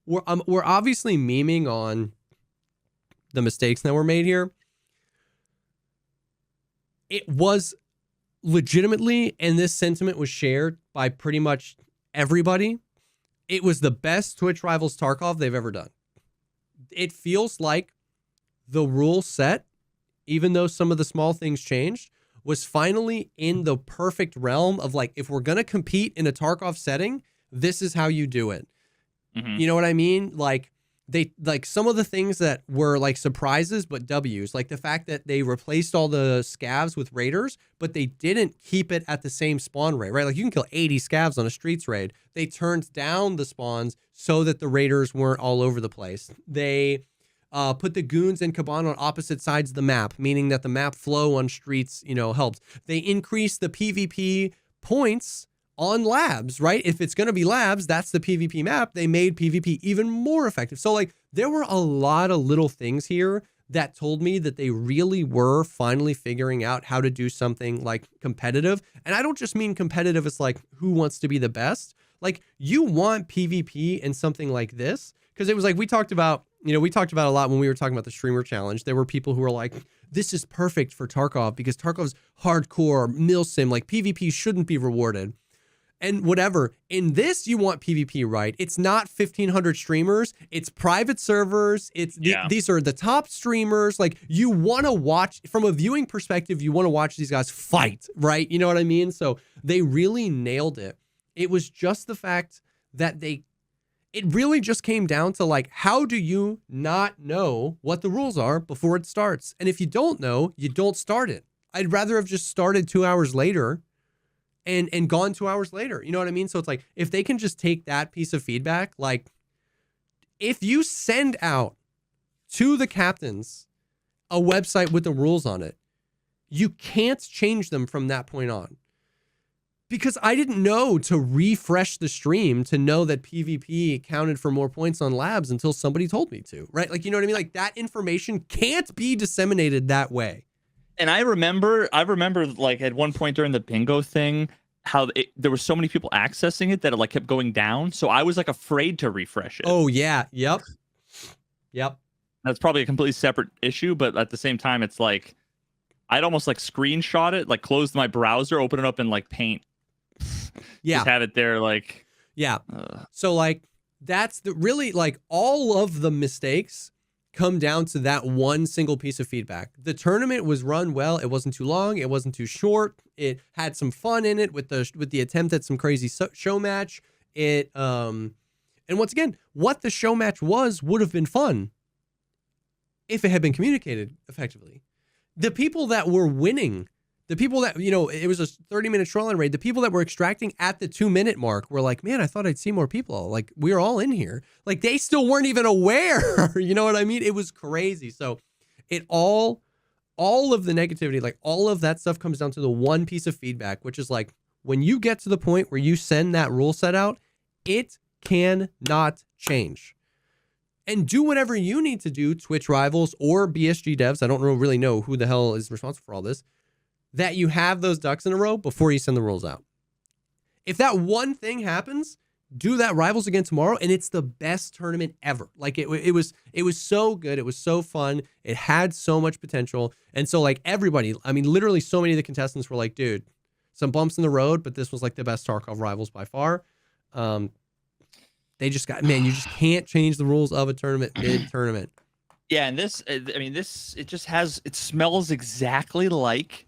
we're obviously memeing on the mistakes that were made here. It was legitimately, and this sentiment was shared by pretty much everybody, it was the best Twitch Rivals Tarkov they've ever done. It feels like the rule set, even though some of the small things changed, was finally in the perfect realm of like, if we're going to compete in a Tarkov setting, this is how you do it. You know what I mean? Like, they like some of the things that were like surprises but W's, like the fact that they replaced all the scavs with raiders, but they didn't keep it at the same spawn rate, right? Like you can kill 80 scavs on a streets raid. They turned down the spawns so that the raiders weren't all over the place. They put the goons and Cabana on opposite sides of the map, meaning that the map flow on streets, you know, helped. They increased the PvP points on labs, right? If it's going to be labs, that's the PvP map. They made PvP even more effective. So like there were a lot of little things here that told me that they really were finally figuring out how to do something like competitive. And I don't just mean competitive as like who wants to be the best. Like you want PvP in something like this, because it was like we talked about a lot when we were talking about the streamer challenge. There were people who were like, this is perfect for Tarkov because Tarkov's hardcore milsim, like PvP shouldn't be rewarded. And whatever. In this, you want PvP, right? It's not 1,500 streamers. It's private servers. These are the top streamers. Like, you want to watch, from a viewing perspective, you want to watch these guys fight, right? You know what I mean? So they really nailed it. It was just the fact that it really just came down to, like, how do you not know what the rules are before it starts? And if you don't know, you don't start it. I'd rather have just started 2 hours later and gone 2 hours later. You know what I mean? So it's like, if they can just take that piece of feedback, like if you send out to the captains a website with the rules on it, you can't change them from that point on. Because I didn't know to refresh the stream to know that PvP counted for more points on labs until somebody told me to, right? Like, you know what I mean? Like that information can't be disseminated that way. And I remember like at one point during the bingo thing, how there were so many people accessing it that it like kept going down. So I was like afraid to refresh it. Oh yeah. Yep. That's probably a completely separate issue, but at the same time, it's like I'd almost like screenshot it, like close my browser, open it up in like Paint. Yeah. Just have it there, like. Yeah. So like that's really like all of the mistakes come down to that one single piece of feedback. The tournament was run well. It wasn't too long. It wasn't too short. It had some fun in it with the attempt at some crazy show match. And once again, what the show match would have been fun if it had been communicated effectively. The people that were winning, the people that, you know, it was a 30-minute shoreline raid. The people that were extracting at the 2-minute mark were like, man, I thought I'd see more people. Like, we were all in here. Like, they still weren't even aware. You know what I mean? It was crazy. So it all of the negativity, like all of that stuff comes down to the one piece of feedback, which is like, when you get to the point where you send that rule set out, it cannot change. And do whatever you need to do, Twitch Rivals or BSG devs. I don't really know who the hell is responsible for all this. That you have those ducks in a row before you send the rules out. If that one thing happens, do that Rivals again tomorrow, and it's the best tournament ever. Like it was so good. It was so fun. It had so much potential. And so like everybody, I mean, literally so many of the contestants were like, dude, some bumps in the road, but this was like the best Tarkov Rivals by far. They just got, man, you just can't change the rules of a tournament mid-tournament. Yeah, and this, I mean, it just has, it smells exactly like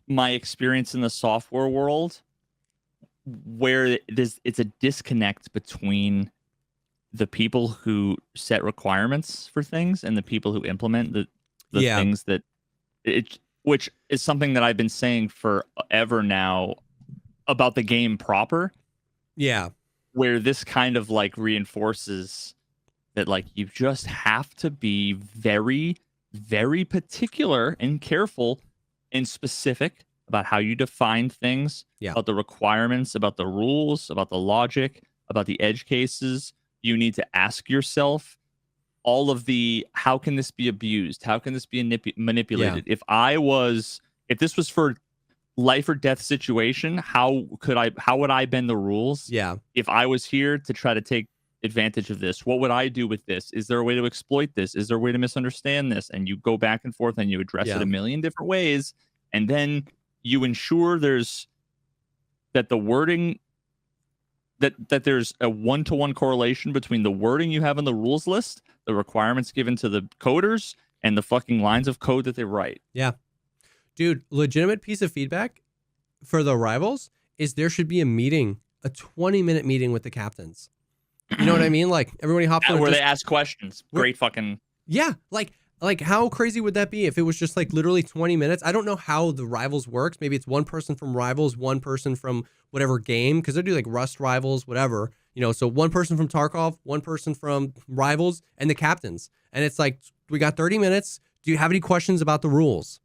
my experience in the software world, where it's a disconnect between the people who set requirements for things and the people who implement the things that which is something that I've been saying forever now about the game proper. Yeah. Where this kind of like reinforces that, like, you just have to be very, very particular and careful and specific about how you define things, about the requirements, about the rules, about the logic, about the edge cases. You need to ask yourself all of the, how can this be abused? How can this be manipulated? Yeah. If this was for life or death situation, how would I bend the rules? Yeah. If I was here to try to take advantage of this? What would I do with this? Is there a way to exploit this? Is there a way to misunderstand this? And you go back and forth and you address it a million different ways. And then you ensure that the wording, that there's a one-to-one correlation between the wording you have in the rules list, the requirements given to the coders, and the fucking lines of code that they write. Yeah. Dude, legitimate piece of feedback for the rivals is there should be a meeting, a 20-minute meeting with the captains. You know what I mean? Like everybody hops on where they ask questions. Great fucking. Yeah. Like how crazy would that be if it was just like literally 20 minutes? I don't know how the rivals works. Maybe it's one person from rivals, one person from whatever game, because they do like Rust rivals, whatever, you know, so one person from Tarkov, one person from rivals, and the captains. And it's like, we got 30 minutes. Do you have any questions about the rules?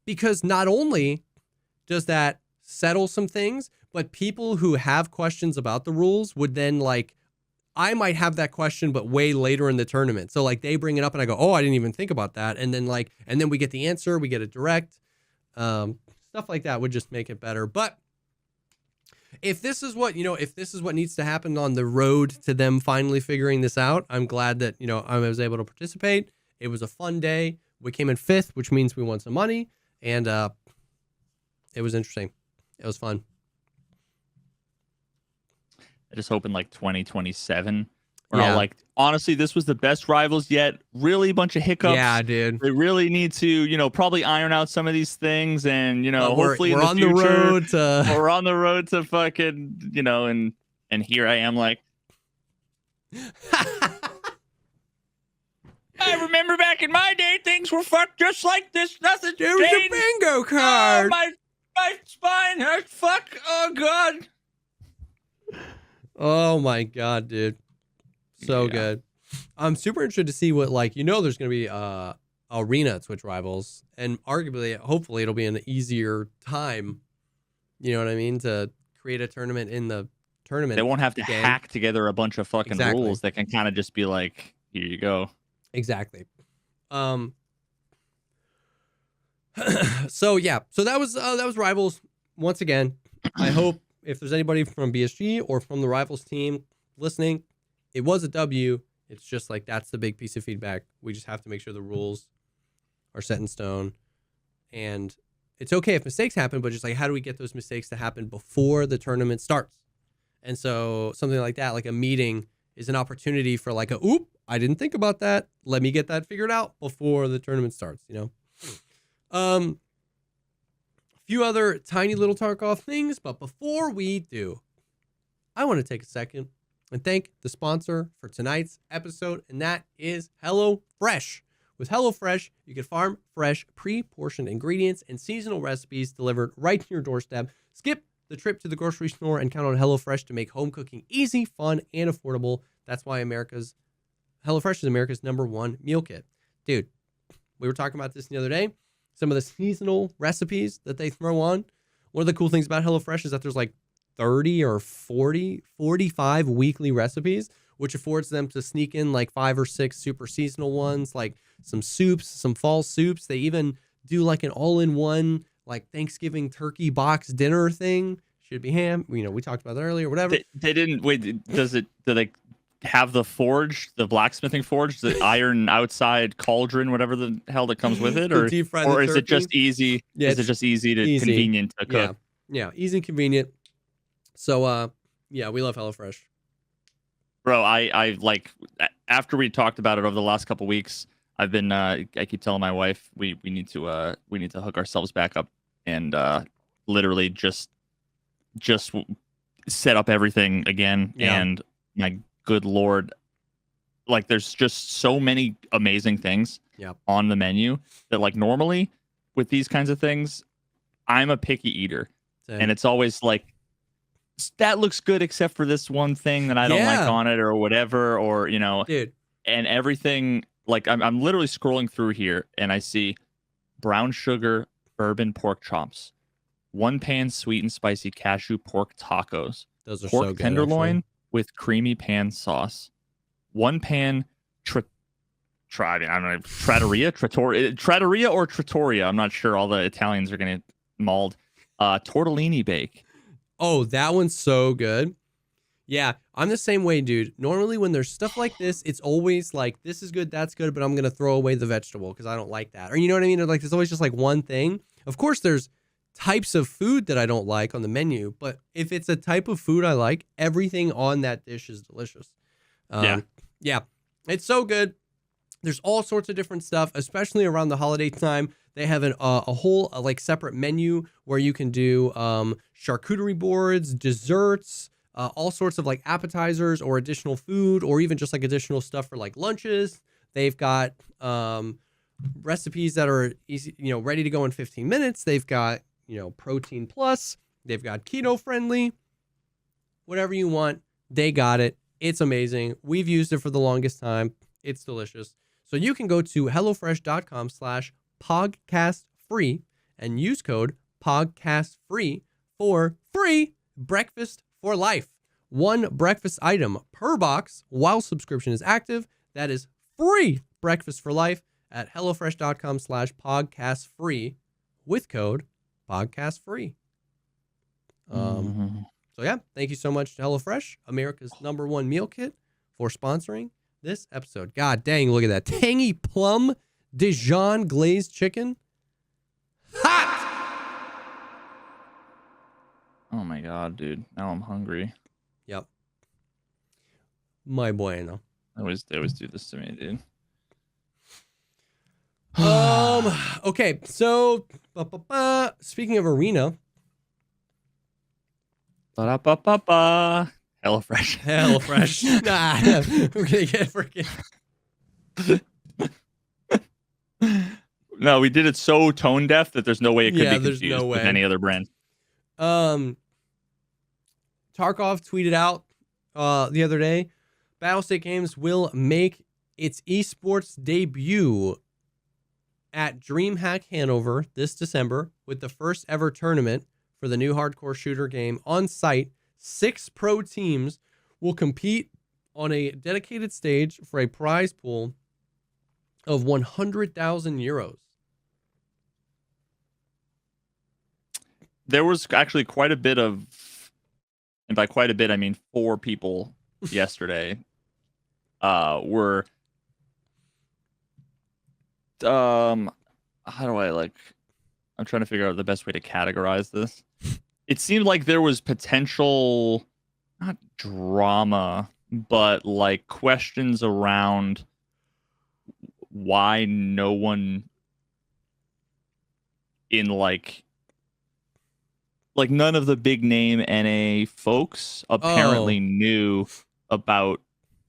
Because not only does that settle some things, but people who have questions about the rules would then like, I might have that question, but way later in the tournament. So like they bring it up and I go, oh, I didn't even think about that. And then we get the answer, we get it direct. Stuff like that would just make it better. But if this is what needs to happen on the road to them finally figuring this out, I'm glad that, I was able to participate. It was a fun day. We came in 5th, which means we won some money. And it was interesting. It was fun. I just hope in like 2027. Like, honestly, this was the best rivals yet. Really, a bunch of hiccups. Yeah, dude. They really need to, probably iron out some of these things, and hopefully we're in the on future, the road to. We're on the road to fucking, and here I am like. I remember back in my day, things were fucked just like this. Nothing changed. There was a bingo card. Oh, my spine hurts. Fuck. Oh god. Oh my god, dude. So good. I'm super interested to see what, there's going to be arena at Twitch Rivals, and arguably, hopefully it'll be an easier time, you know what I mean, to create a tournament in the tournament. They won't have to game. hack together a bunch of fucking rules. That can kind of just be like, here you go. Exactly. So that was Rivals once again. I hope if there's anybody from BSG or from the Rivals team listening, it was a W. It's just like, that's the big piece of feedback. We just have to make sure the rules are set in stone. And it's okay if mistakes happen, but just like, how do we get those mistakes to happen before the tournament starts? And so something like that, like a meeting, is an opportunity for like I didn't think about that. Let me get that figured out before the tournament starts, A few other tiny little Tarkov things, but before we do, I want to take a second and thank the sponsor for tonight's episode, and that is HelloFresh. With HelloFresh, you can farm fresh, pre-portioned ingredients and seasonal recipes delivered right to your doorstep. Skip the trip to the grocery store and count on HelloFresh to make home cooking easy, fun, and affordable. That's why HelloFresh is America's #1 meal kit. Dude, we were talking about this the other day. Some of the seasonal recipes that they throw on. One of the cool things about HelloFresh is that there's like 30 or 40, 45 weekly recipes, which affords them to sneak in like 5 or 6 super seasonal ones, like some soups, some fall soups. They even do like an all-in-one like Thanksgiving turkey box dinner thing. Should be ham. We talked about that earlier, whatever. They didn't wait. Do they have the forge, the blacksmithing forge, the iron outside cauldron, whatever the hell that comes with it, or is it just easy? Yeah, is it just easy to convenient to cook? Yeah, easy and convenient. So we love HelloFresh. Bro, I like, after we talked about it over the last couple weeks, I've been I keep telling my wife we need to hook ourselves back up and literally just set up everything again. And my good lord, like, there's just so many amazing things on the menu that, like, normally with these kinds of things, I'm a picky eater. Same. And it's always like, that looks good except for this one thing that I don't like on it, or whatever, or dude. And everything, like, I'm literally scrolling through here and I see brown sugar bourbon pork chops, 1-pan sweet and spicy cashew pork tacos, those are pork so good, tenderloin actually. with creamy pan sauce, 1-pan trattoria or trattoria. I'm not sure. All the Italians are gonna mauled. Tortellini bake. Oh, that one's so good. Yeah, I'm the same way, dude. Normally, when there's stuff like this, it's always like, this is good, that's good, but I'm going to throw away the vegetable because I don't like that. Or you know what I mean? Or like, there's always just like one thing. Of course, there's types of food that I don't like on the menu, but if it's a type of food I like, everything on that dish is delicious. Yeah. Yeah, it's so good. There's all sorts of different stuff, especially around the holiday time. They have a whole like separate menu where you can do charcuterie boards, desserts, all sorts of like appetizers or additional food, or even just like additional stuff for like lunches. They've got recipes that are easy, ready to go in 15 minutes. They've got, protein plus. They've got keto friendly. Whatever you want, they got it. It's amazing. We've used it for the longest time. It's delicious. So you can go to hellofresh.com/podcastfree and use code podcastfree for free breakfast for life. One breakfast item per box while subscription is active. That is free breakfast for life at hellofresh.com/podcastfree with code podcastfree. So yeah, thank you so much to HelloFresh, America's #1 meal kit, for sponsoring this episode. God dang, look at that. Tangy plum Dijon glazed chicken. Hot! Oh my god, dude. Now I'm hungry. Yep. My bueno. They always do this to me, dude. Okay, so speaking of arena. Ba-da-ba-ba-ba. HelloFresh. HelloFresh. Nah, we're gonna get freaking. No, we did it so tone deaf that there's no way it could be there's confused no with way. any other brand. Tarkov tweeted out the other day, Battlestate Games will make its esports debut at DreamHack Hanover this December with the first ever tournament for the new hardcore shooter game on site. 6 pro teams will compete on a dedicated stage for a prize pool of 100,000 euros. There was actually quite a bit of, and by quite a bit, I mean 4 people yesterday were, how do I I'm trying to figure out the best way to categorize this. It seemed like there was potential, not drama, but like questions around why no one in like none of the big name NA folks apparently knew about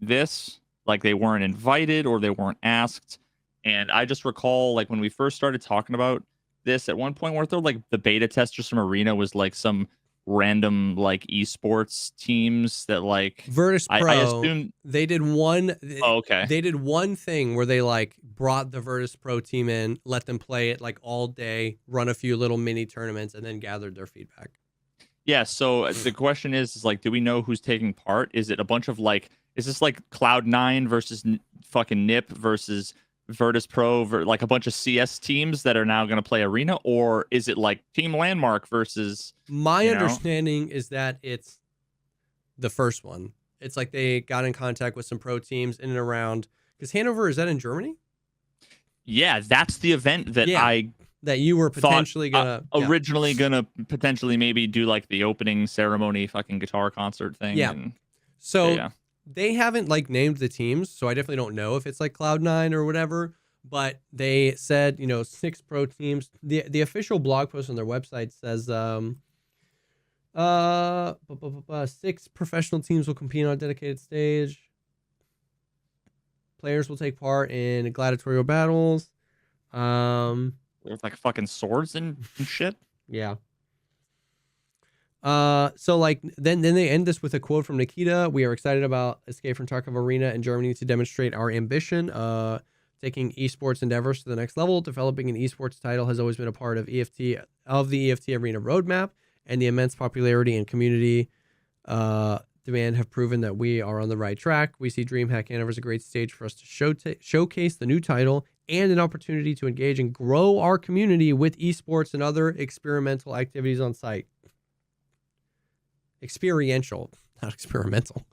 this. Like they weren't invited or they weren't asked. And I just recall like when we first started talking about this at one point, weren't there like the beta testers from Arena was like some random like esports teams that like Virtus Pro. I assume they did one. Oh, okay. They did one thing where they like brought the Virtus Pro team in, let them play it like all day, run a few little mini tournaments, and then gathered their feedback. Yeah. So the question is like, do we know who's taking part? Is it a bunch of like, is this like Cloud9 versus fucking Nip versus Virtus Pro, like a bunch of CS teams that are now going to play Arena, or is it like Team Landmark versus? My understanding is that it's the first one. It's like they got in contact with some pro teams in and around. Because Hanover, is that in Germany? Yeah, that's the event that that you were potentially originally gonna potentially maybe do like the opening ceremony, fucking guitar concert thing. Yeah. And, so. They haven't like named the teams, so I definitely don't know if it's like Cloud9 or whatever. But they said, 6 pro teams. The official blog post on their website says 6 professional teams will compete on a dedicated stage. Players will take part in gladiatorial battles. With like fucking swords and shit. Yeah. So like then they end this with a quote from Nikita. We are excited about Escape from Tarkov Arena in Germany to demonstrate our ambition, taking esports endeavors to the next level. Developing an esports title has always been a part of the EFT Arena roadmap, and the immense popularity and community demand have proven that we are on the right track. We see DreamHack Hanover as a great stage for us to showcase the new title and an opportunity to engage and grow our community with esports and other experimental activities on site. Experiential. not experimental.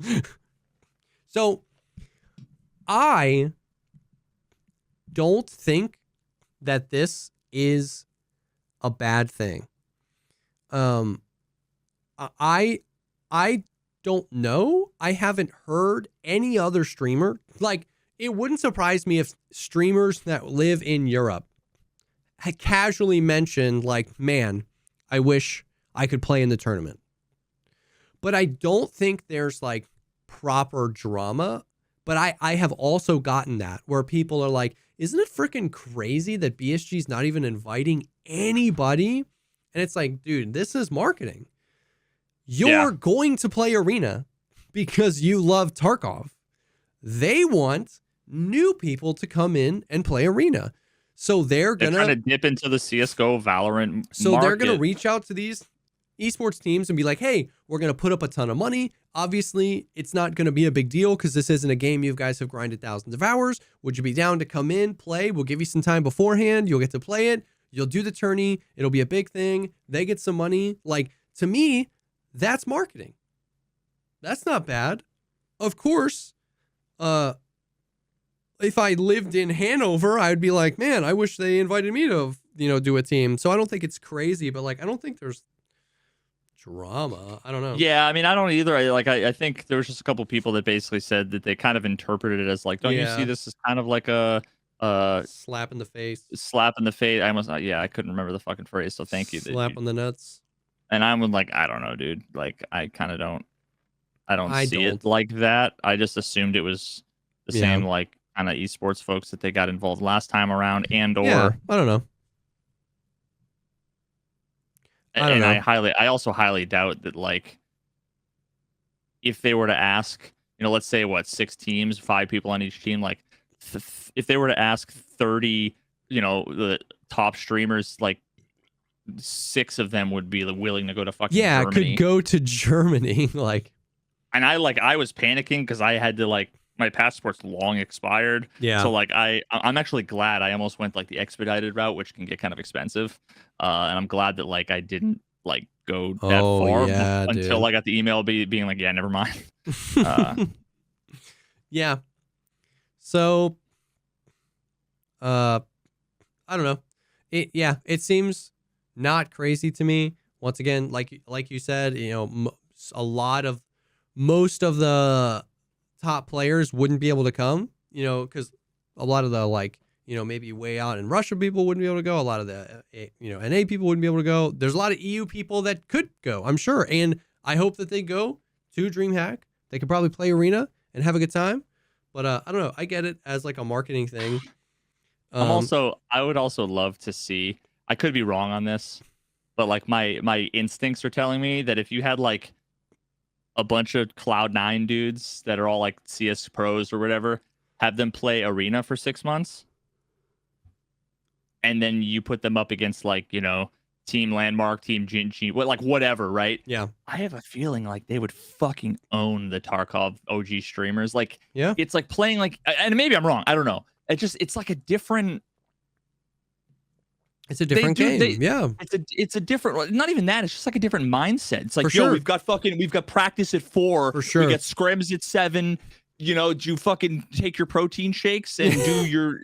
So I don't think that this is a bad thing. I don't know. I haven't heard any other streamer. Like, it wouldn't surprise me if streamers that live in Europe had casually mentioned, like, man, I wish I could play in the tournament. But I don't think there's like proper drama. But I have also gotten that where people are like, isn't it freaking crazy that BSG's not even inviting anybody? And it's like, dude, this is marketing. You're going to play Arena because you love Tarkov. They want new people to come in and play Arena. So they're trying to dip into the CSGO Valorant So market. They're going to reach out to these esports teams and be like, hey, we're going to put up a ton of money. Obviously, it's not going to be a big deal because this isn't a game you guys have grinded thousands of hours. Would you be down to come in, play? We'll give you some time beforehand. You'll get to play it. You'll do the tourney. It'll be a big thing. They get some money. Like, to me, that's marketing. That's not bad. Of course, if I lived in Hanover, I'd be like, man, I wish they invited me to, do a team. So I don't think it's crazy, but like, I don't think there's drama. I don't know. Yeah, I mean, I don't either. I think there was just a couple people that basically said that they kind of interpreted it as like, don't you see this as kind of like a slap in the face. Slap in the face. I couldn't remember the fucking phrase. So thank you. Slap on the nuts. And I'm like, I don't know, dude. Like, I kind of don't. I don't see it like that. I just assumed it was the same like kind of esports folks that they got involved last time around, and or I don't know. I also highly doubt that, like, if they were to ask, let's say 6 teams, 5 people on each team, like if they were to ask 30, the top streamers, like 6 of them would be willing to go to fucking Germany. Could go to Germany, like. And I was panicking because I had to, like, my passport's long expired. Yeah. So like I'm actually glad I almost went like the expedited route, which can get kind of expensive. And I'm glad that like I didn't like go that far until I got the email being like, yeah, never mind. Yeah. So I don't know. It seems not crazy to me. Once again, like you said, most of the top players wouldn't be able to come, because a lot of the maybe way out in Russia people wouldn't be able to go. A lot of the NA people wouldn't be able to go. There's a lot of EU people that could go, I'm sure, and I hope that they go to DreamHack. They could probably play Arena and have a good time. But I don't know. I get it as like a marketing thing. I would also love to see. I could be wrong on this, but like my instincts are telling me that if you had like a bunch of Cloud9 dudes that are all like CS pros or whatever, have them play Arena for 6 months, and then you put them up against like, Team Landmark, Team Jinchi, whatever, right? Yeah. I have a feeling like they would fucking own the Tarkov OG streamers. Like, yeah, it's like playing like, and maybe I'm wrong, I don't know. It's like a different. It's a different game. It's a different. Not even that. It's just like a different mindset. It's like, sure. we've got practice at 4. For sure. We got scrims at 7. Do you fucking take your protein shakes and do your,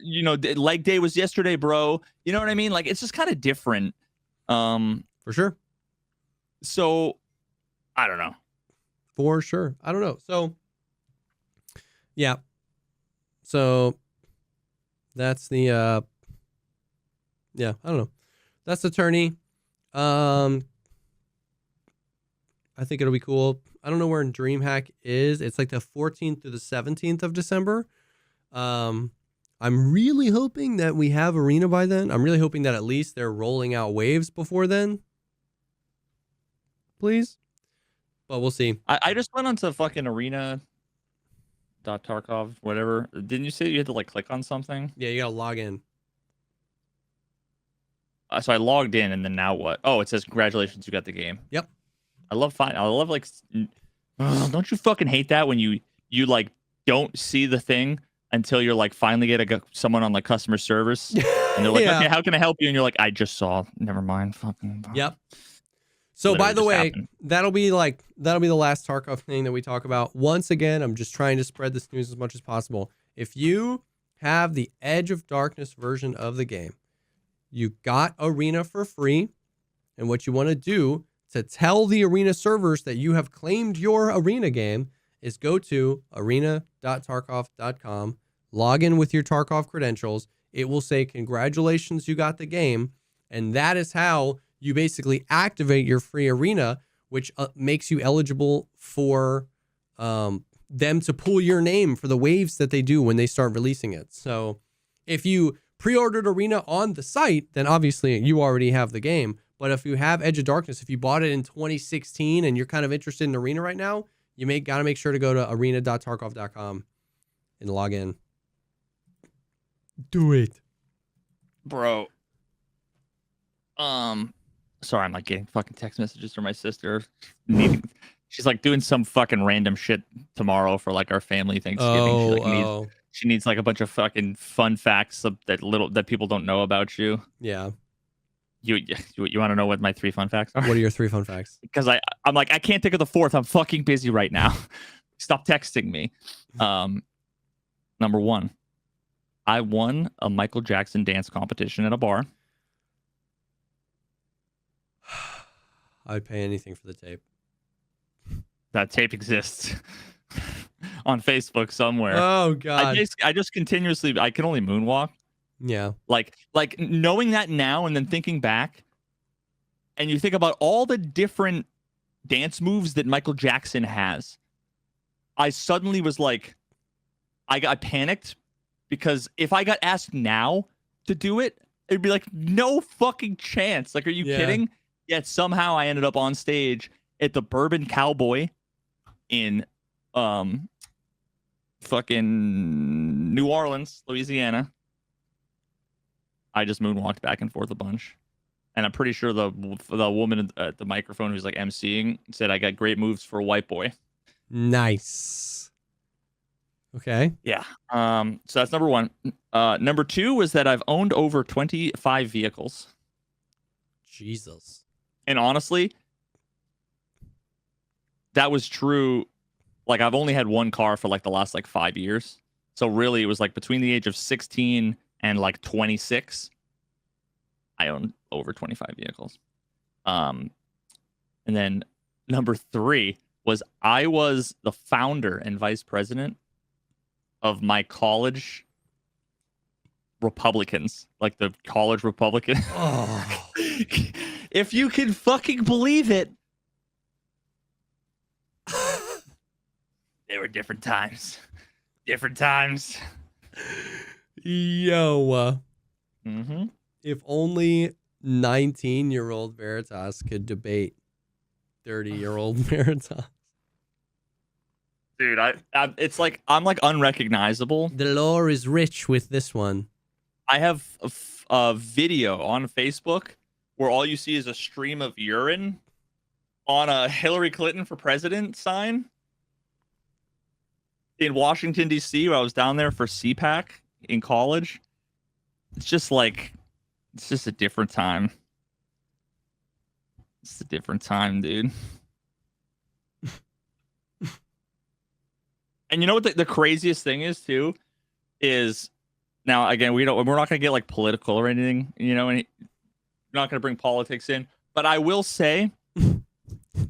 leg day was yesterday, bro. You know what I mean? Like, it's just kind of different. For sure. So, I don't know. For sure. I don't know. So, yeah. So, that's the, yeah, I don't know. That's the tourney. I think it'll be cool. I don't know where DreamHack is. It's like the 14th through the 17th of December. I'm really hoping that we have Arena by then. I'm really hoping that at least they're rolling out waves before then. Please. But we'll see. I just went onto fucking arena.tarkov, whatever. Didn't you say you had to like click on something? Yeah, you gotta log in. So I logged in, and then now what? Oh, it says congratulations, you got the game. Yep. I love like. Don't you fucking hate that when you like don't see the thing until you're like finally get someone on like customer service, and they're like, okay, how can I help you? And you're like, I just saw. Never mind. Fucking. Yep. So by literally the just way, happened. that'll be the last Tarkov thing that we talk about. Once again, I'm just trying to spread this news as much as possible. If you have the Edge of Darkness version of the game, you got Arena for free, and what you want to do to tell the Arena servers that you have claimed your Arena game is go to arena.tarkov.com, log in with your Tarkov credentials. It will say, congratulations, you got the game. And that is how you basically activate your free Arena, which makes you eligible for them to pull your name for the waves that they do when they start releasing it. So if you pre-ordered Arena on the site, then obviously you already have the game. But if you have Edge of Darkness, if you bought it in 2016 and you're kind of interested in Arena right now, you gotta make sure to go to arena.tarkov.com and log in. Do it. Bro. Sorry, I'm like getting fucking text messages from my sister. She's like doing some fucking random shit tomorrow for like our family Thanksgiving. She needs like a bunch of fucking fun facts that people don't know about you. Yeah. You want to know what my 3 fun facts are? What are your 3 fun facts? Because I'm like, I can't think of the 4th. I'm fucking busy right now. Stop texting me. Number 1, I won a Michael Jackson dance competition at a bar. I'd pay anything for the tape. That tape exists on Facebook somewhere. Oh God! I just continuously. I can only moonwalk. Yeah. Like knowing that now and then thinking back, and you think about all the different dance moves that Michael Jackson has. I suddenly was like, I got panicked because if I got asked now to do it, it'd be like no fucking chance. Like, are you kidding? Yet somehow I ended up on stage at the Bourbon Cowboy in fucking New Orleans, Louisiana. I just moonwalked back and forth a bunch. And I'm pretty sure the woman at the microphone who's like emceeing said I got great moves for a white boy. Nice. Okay. Yeah. So that's number 1. Number 2 was that I've owned over 25 vehicles. Jesus. And honestly, that was true. Like, I've only had one car for like the last like 5 years. So really it was like between the age of 16 and like 26, I owned over 25 vehicles. And then number 3 was I was the founder and vice president of my college Republicans, like the college Republican. Oh. If you can fucking believe it. There were different times. Different times. Yo. Mm-hmm. If only 19-year-old Veritas could debate 30-year-old Veritas. Dude, it's like I'm like unrecognizable. The lore is rich with this one. I have a video on Facebook where all you see is a stream of urine on a Hillary Clinton for president sign in Washington, D.C., where I was down there for CPAC in college. It's just a different time. It's a different time, dude. And you know what the craziest thing is too is now again we're not going to get like political or anything, you know, and we're not going to bring politics in, but I will say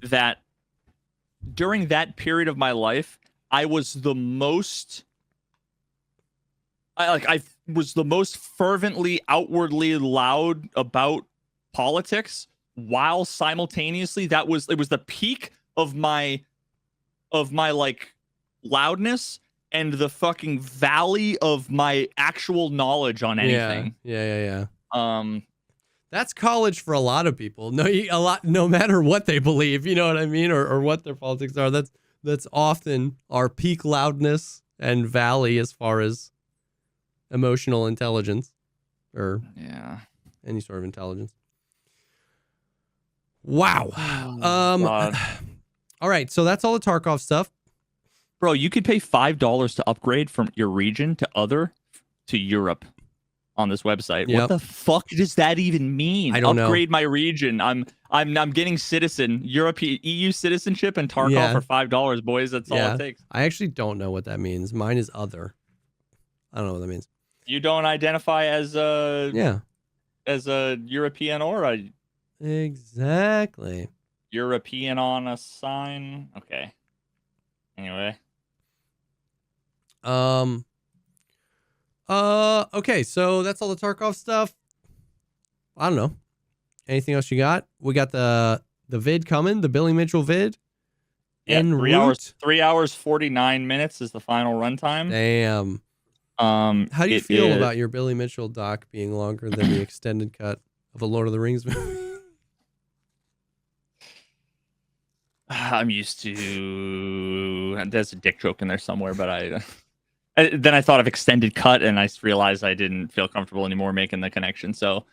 that during that period of my life, I was the most fervently outwardly loud about politics, while simultaneously it was the peak of my like loudness and the fucking valley of my actual knowledge on anything. Yeah. That's college for a lot of people. No matter what they believe, you know what I mean, or what their politics are. That's often our peak loudness and valley as far as emotional intelligence, or any sort of intelligence. Wow. All right, so that's all the Tarkov stuff. Bro, you could pay $5 to upgrade from your region to Europe. on this website. Yep. What the fuck does that even mean? I don't know. Upgrade my region. I'm getting citizen European EU citizenship and Tarkov Yeah. for $5, boys. That's all it takes. I actually don't know what that means. Mine is other. I don't know what that means. You don't identify as a European or a exactly European on a sign. Okay. Anyway. Okay, so that's all the Tarkov stuff. I don't know. Anything else you got? We got the vid coming, the Billy Mitchell vid. Yeah, 3 hours 49 minutes is the final runtime. Damn. How do you feel about your Billy Mitchell doc being longer than the extended cut of a Lord of the Rings movie? I'm used to. There's a dick joke in there somewhere, but then I thought of extended cut, and I realized I didn't feel comfortable anymore making the connection. So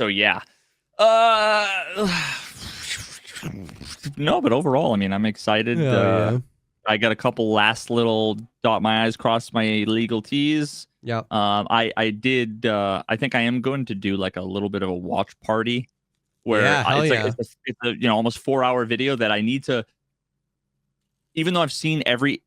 yeah. No, but overall, I mean, I'm excited. Yeah. I got a couple last little dot my I's, cross my legal T's. Yeah. I did. I think I am going to do like a little bit of a watch party where it's a almost 4-hour video that I need to. Even though I've seen every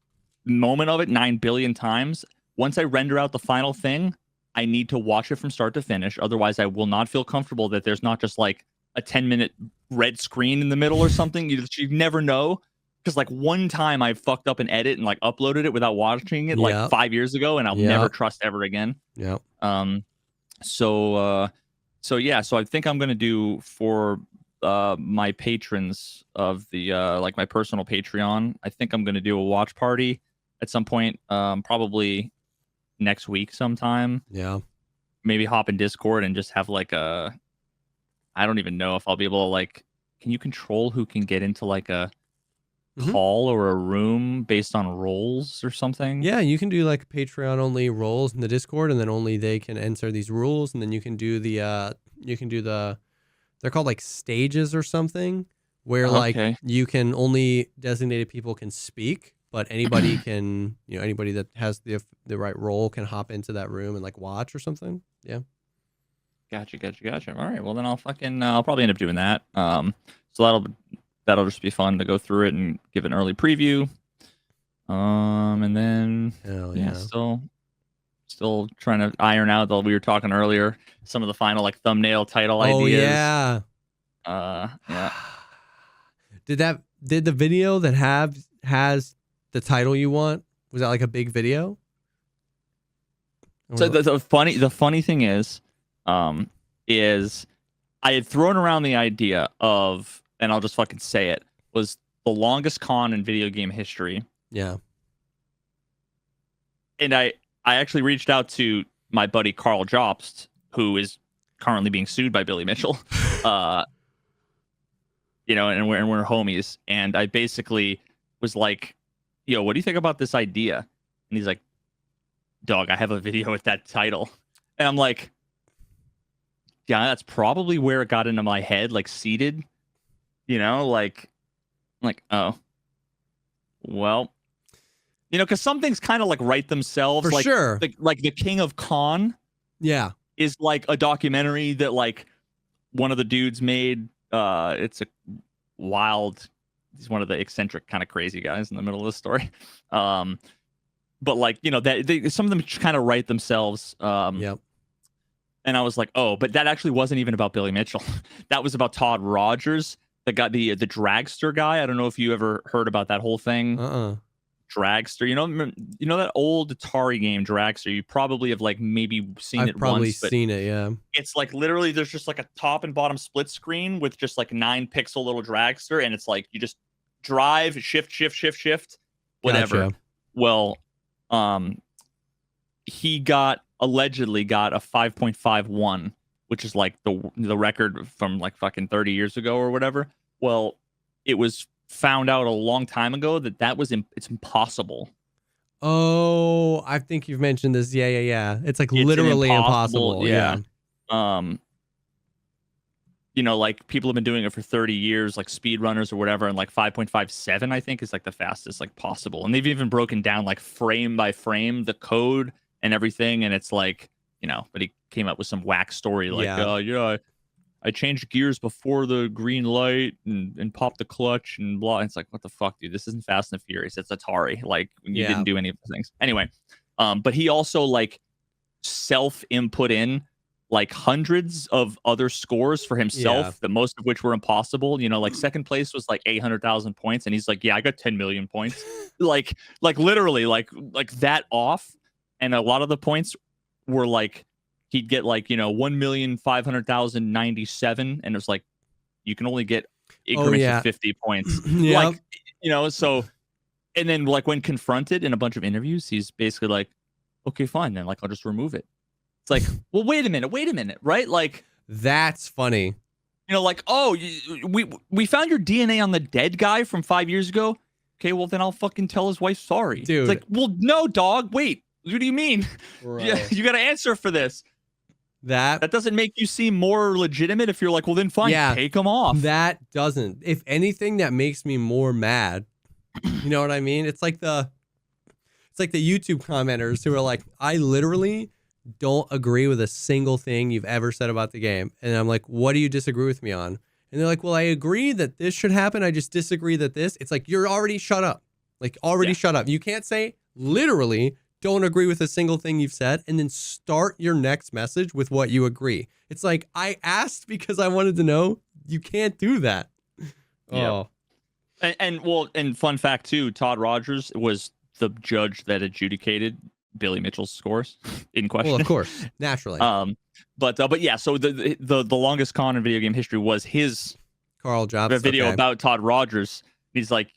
moment of it 9 billion times, once I render out the final thing, I need to watch it from start to finish. Otherwise, I will not feel comfortable that there's not just like a 10-minute red screen in the middle or something. You never know. Because like one time I fucked up an edit and like uploaded it without watching it like 5 years ago, and I'll never trust ever again. Yeah. So yeah. So I think I'm gonna do for my patrons of the like my personal Patreon. I think I'm gonna do a watch party at some point. Probably next week sometime. Yeah. Maybe hop in Discord and just have like a. I don't even know if I'll be able to like. Can you control who can get into like a call or a room based on roles or something? Yeah, you can do like Patreon only roles in the Discord, and then only they can enter these rules, and then you can do the they're called like stages or something, where like you can only designated people can speak, but anybody can, anybody that has the right role can hop into that room and like watch or something. Yeah. Gotcha. All right, well then I'll probably end up doing that. So that'll just be fun to go through it and give an early preview. And then still trying to iron out we were talking earlier, some of the final like thumbnail title ideas. Yeah. Yeah. Did the video that has the title you want, was that like a big video? So the funny thing is I had thrown around the idea of, and I'll just fucking say it, was the longest con in video game history. Yeah. And I actually reached out to my buddy Carl Jobst, who is currently being sued by Billy Mitchell. And we're homies. And I basically was like, yo, what do you think about this idea? And he's like, dog, I have a video with that title. And I'm like, yeah, that's probably where it got into my head, like seeded. Like, oh, well, because some things kind of like write themselves. For like, sure. Like the King of Con. Yeah. Is like a documentary that like one of the dudes made. It's he's one of the eccentric kind of crazy guys in the middle of the story. But like, some of them kind of write themselves. Yep. And I was like, oh, but that actually wasn't even about Billy Mitchell. That was about Todd Rogers. That got the dragster guy. I don't know if you ever heard about that whole thing. Dragster. You know that old Atari game Dragster. You probably have like maybe seen it once. I've probably seen it. Yeah. It's like literally there's just like a top and bottom split screen with just like 9-pixel little dragster, and it's like you just drive, shift, whatever. Gotcha. Well, he allegedly got a 5.51. Which is like the record from like fucking 30 years ago or whatever. Well, it was found out a long time ago that was it's impossible. Oh, I think you've mentioned this. Yeah. It's like literally impossible. Yeah. like people have been doing it for 30 years, like speedrunners or whatever, and like 5.57, I think, is like the fastest like possible. And they've even broken down like frame by frame the code and everything. And it's like, but he came up with some whack story like, I changed gears before the green light and popped the clutch and blah. And it's like, what the fuck, dude? This isn't Fast and Furious. It's Atari. Like, you didn't do any of those things. Anyway, but he also like self-input in like hundreds of other scores for himself, that most of which were impossible. Like second place was like 800,000 points, and he's like, yeah, I got 10 million points. like literally like that off. And a lot of the points were like, he'd get like 1,500,097, and it was like you can only get increments of 50 points. Like, so, and then like when confronted in a bunch of interviews, he's basically like, okay, fine, then like I'll just remove it. It's like, well, wait a minute, right? Like, that's funny. Like, oh, we found your DNA on the dead guy from 5 years ago. Okay, well then I'll fucking tell his wife sorry. Dude. It's like, well, no, dog. Wait, what do you mean? Yeah, you got to answer for this. That doesn't make you seem more legitimate if you're like, well, then fine, take them off. That doesn't. If anything, that makes me more mad. You know what I mean? It's like the YouTube commenters who are like, I literally don't agree with a single thing you've ever said about the game. And I'm like, what do you disagree with me on? And they're like, well, I agree that this should happen. I just disagree that this. It's like, you're already shut up. Like, shut up. You can't say literally don't agree with a single thing you've said and then start your next message with what you agree. It's like, I asked because I wanted to know. You can't do that. Oh. And fun fact too, Todd Rogers was the judge that adjudicated Billy Mitchell's scores in question. Well, of course, naturally. But yeah, so the longest con in video game history was his Carl Jobs video about Todd Rogers. He's like,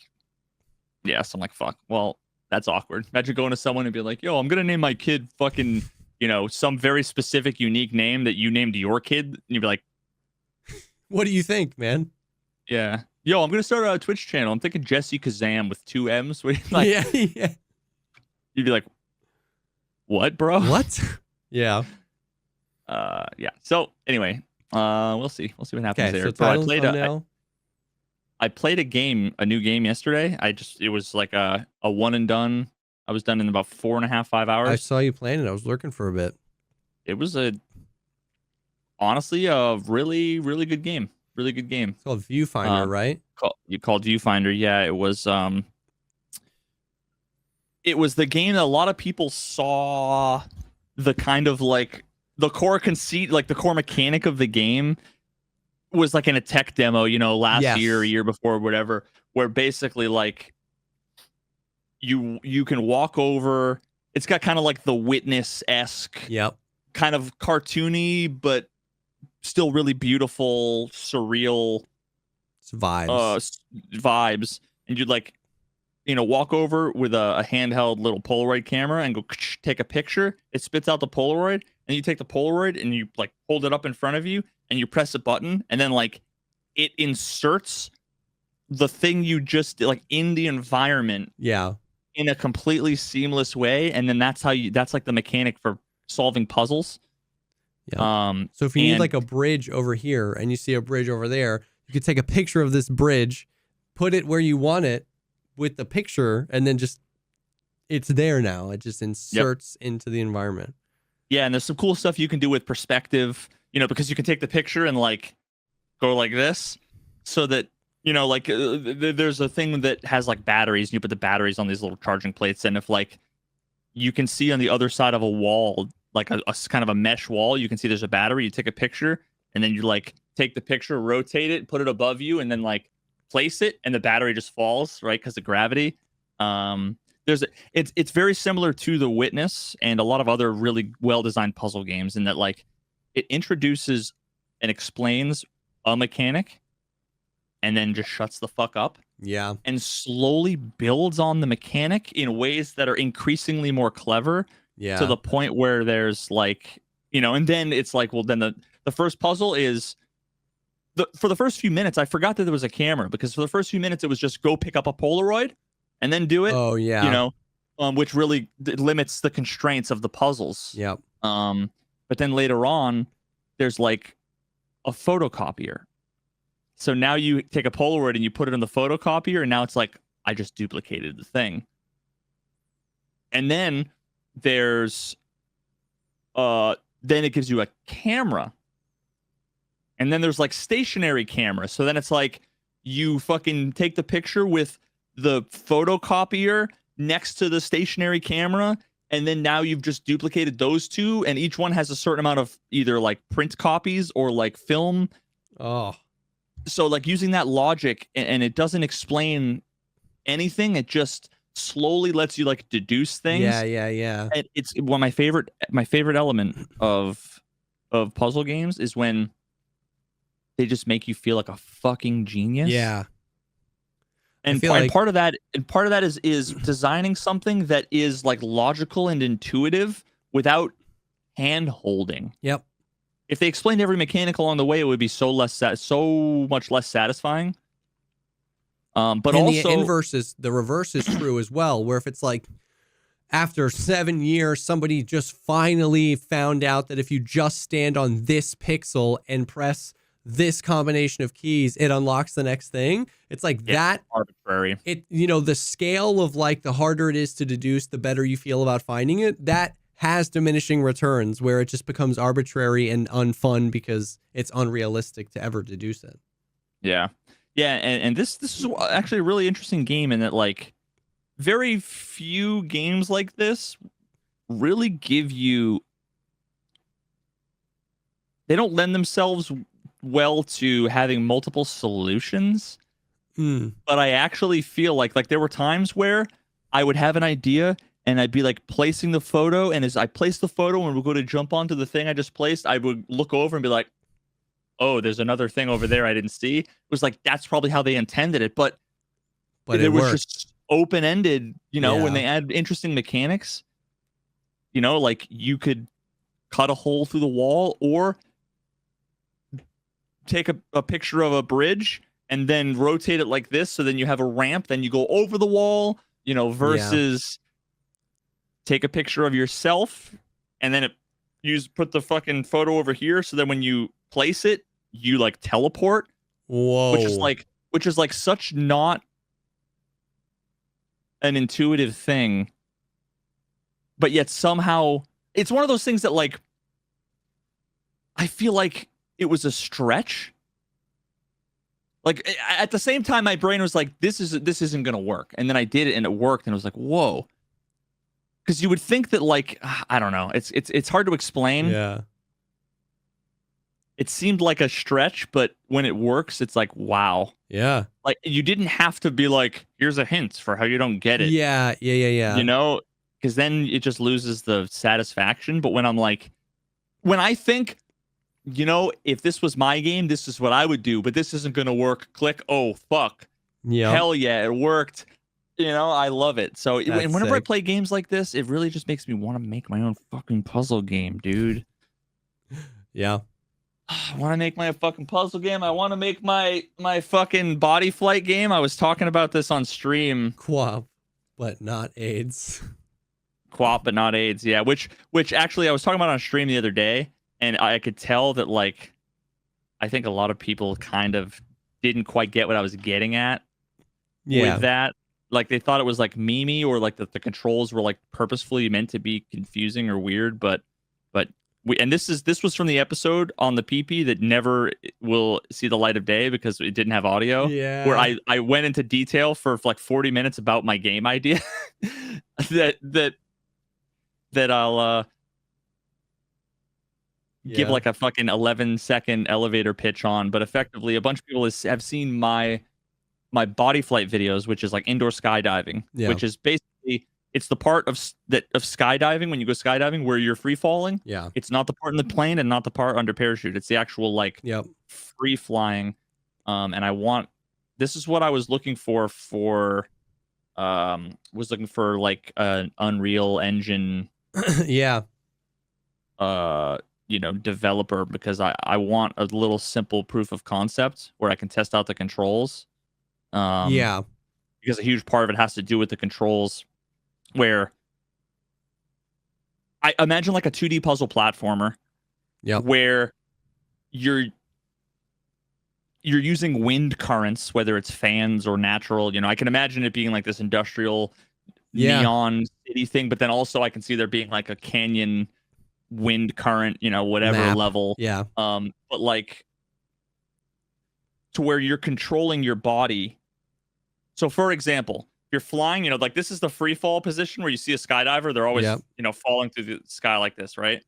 yes, I'm like, fuck. Well, that's awkward. Imagine going to someone and be like, yo, I'm gonna name my kid fucking, some very specific, unique name that you named your kid, and you'd be like, what do you think, man? Yeah. Yo, I'm gonna start a Twitch channel. I'm thinking Jesse Kazam with 2 M's. Like, yeah. You'd be like, what, bro? What? Yeah. Yeah. So anyway, we'll see. We'll see what happens there. So I played a new game yesterday. It was like a one and done. I was done in about 4.5, 5 hours. I saw you playing it. I was lurking for a bit. It was honestly a really, really good game. Really good game. It's called Viewfinder, right? Called Viewfinder. Yeah, it was. It was the game that a lot of people saw the kind of like the core conceit, like the core mechanic of the game was like in a tech demo, last year, a year before, whatever, where basically like you can walk over. It's got kind of like the Witness-esque, kind of cartoony, but still really beautiful, surreal vibes. And you'd like, walk over with a handheld little Polaroid camera and go take a picture. It spits out the Polaroid, and you take the Polaroid and you like hold it up in front of you and you press a button, and then like it inserts the thing you just did, like in the environment. Yeah. In a completely seamless way. And then that's like the mechanic for solving puzzles. Yeah. So if you need like a bridge over here and you see a bridge over there, you could take a picture of this bridge, put it where you want it with the picture, and then just it's there now. It just inserts into the environment. Yeah, and there's some cool stuff you can do with perspective, because you can take the picture and like go like this, so that there's a thing that has like batteries, and you put the batteries on these little charging plates, and if like you can see on the other side of a wall, like a kind of a mesh wall, you can see there's a battery. You take a picture, and then you like take the picture, rotate it, put it above you, and then like place it, and the battery just falls, right, because of gravity. It's very similar to The Witness and a lot of other really well-designed puzzle games, in that like it introduces and explains a mechanic and then just shuts the fuck up. Yeah. And slowly builds on the mechanic in ways that are increasingly more clever. Yeah. To the point where there's like, and then it's like, well, then the first puzzle is for the first few minutes, I forgot that there was a camera, because for the first few minutes it was just go pick up a Polaroid and then do it. Oh yeah. Which really limits the constraints of the puzzles. Yep. But then later on, there's like a photocopier. So now you take a Polaroid and you put it in the photocopier, and now it's like, I just duplicated the thing. And then there's then it gives you a camera. And then there's like stationary camera. So then it's like you fucking take the picture with the photocopier next to the stationary camera, and then now you've just duplicated those two, and each one has a certain amount of either like print copies or like film. Oh. So like using that logic, and it doesn't explain anything, it just slowly lets you like deduce things. Yeah. And it's one of my favorite element of puzzle games is when they just make you feel like a fucking genius. Yeah. And part of that is designing something that is like logical and intuitive without hand holding. Yep. If they explained every mechanic along the way, it would be so much less satisfying. But and also the reverse is true as well, where if it's like after 7 years, somebody just finally found out that if you just stand on this pixel and press this combination of keys, it unlocks the next thing. It's like that arbitrary. It, the scale of like the harder it is to deduce, the better you feel about finding it. That has diminishing returns where it just becomes arbitrary and unfun because it's unrealistic to ever deduce it. Yeah. And this is actually a really interesting game in that like very few games like this really give you. They don't lend themselves well to having multiple solutions. But I actually feel like there were times where I would have an idea and I'd be like placing the photo, and as I place the photo and we'll go to jump onto the thing I just placed, I would look over and be like, oh, there's another thing over there I didn't see. It was like, that's probably how they intended it, but it was just open-ended, when they add interesting mechanics, like you could cut a hole through the wall or take a picture of a bridge and then rotate it like this, so then you have a ramp, then you go over the wall, versus take a picture of yourself and then put the fucking photo over here, so then when you place it, you like teleport. Whoa. Which is like such not an intuitive thing, but yet somehow it's one of those things that like I feel like it was a stretch. Like at the same time, my brain was like, this isn't gonna work, and then I did it and it worked, and I was like, whoa. Because you would think that like, I don't know, it's hard to explain. Yeah. It seemed like a stretch, but when it works, it's like, wow. Yeah. Like you didn't have to be like, here's a hint for how you don't get it. Yeah. Because then it just loses the satisfaction. But when I think, if this was my game, this is what I would do, but this isn't going to work. Click. Oh, fuck. Yeah. Hell yeah, it worked. I love it. So whenever I play games like this, it really just makes me want to make my own fucking puzzle game, dude. Yeah. I want to make my fucking puzzle game. I want to make my fucking body flight game. I was talking about this on stream. Quap, but not AIDS. Quap, but not AIDS. Yeah, which actually I was talking about on stream the other day, and I could tell that like I think a lot of people kind of didn't quite get what I was getting at with that. Like they thought it was like memey, or like that the controls were like purposefully meant to be confusing or weird, but this was from the episode on the PP that never will see the light of day because it didn't have audio. Yeah. Where I went into detail for like 40 minutes about my game idea that I'll give like a fucking 11-second elevator pitch on, but effectively a bunch of people have seen my body flight videos, which is like indoor skydiving, which is basically it's the part of skydiving when you go skydiving where you're free falling. Yeah. It's not the part in the plane and not the part under parachute. It's the actual like free flying. And this is what I was looking for like an Unreal Engine developer, because I want a little simple proof of concept where I can test out the controls. Because a huge part of it has to do with the controls, where I imagine like a 2D puzzle platformer, where you're you're using wind currents, whether it's fans or natural. I can imagine it being like this industrial neon city thing, but then also I can see there being like a canyon wind current, whatever Map. level. Yeah. But like to where you're controlling your body. So for example, if you're flying, like this is the free fall position where you see a skydiver, they're always, falling through the sky like this, right?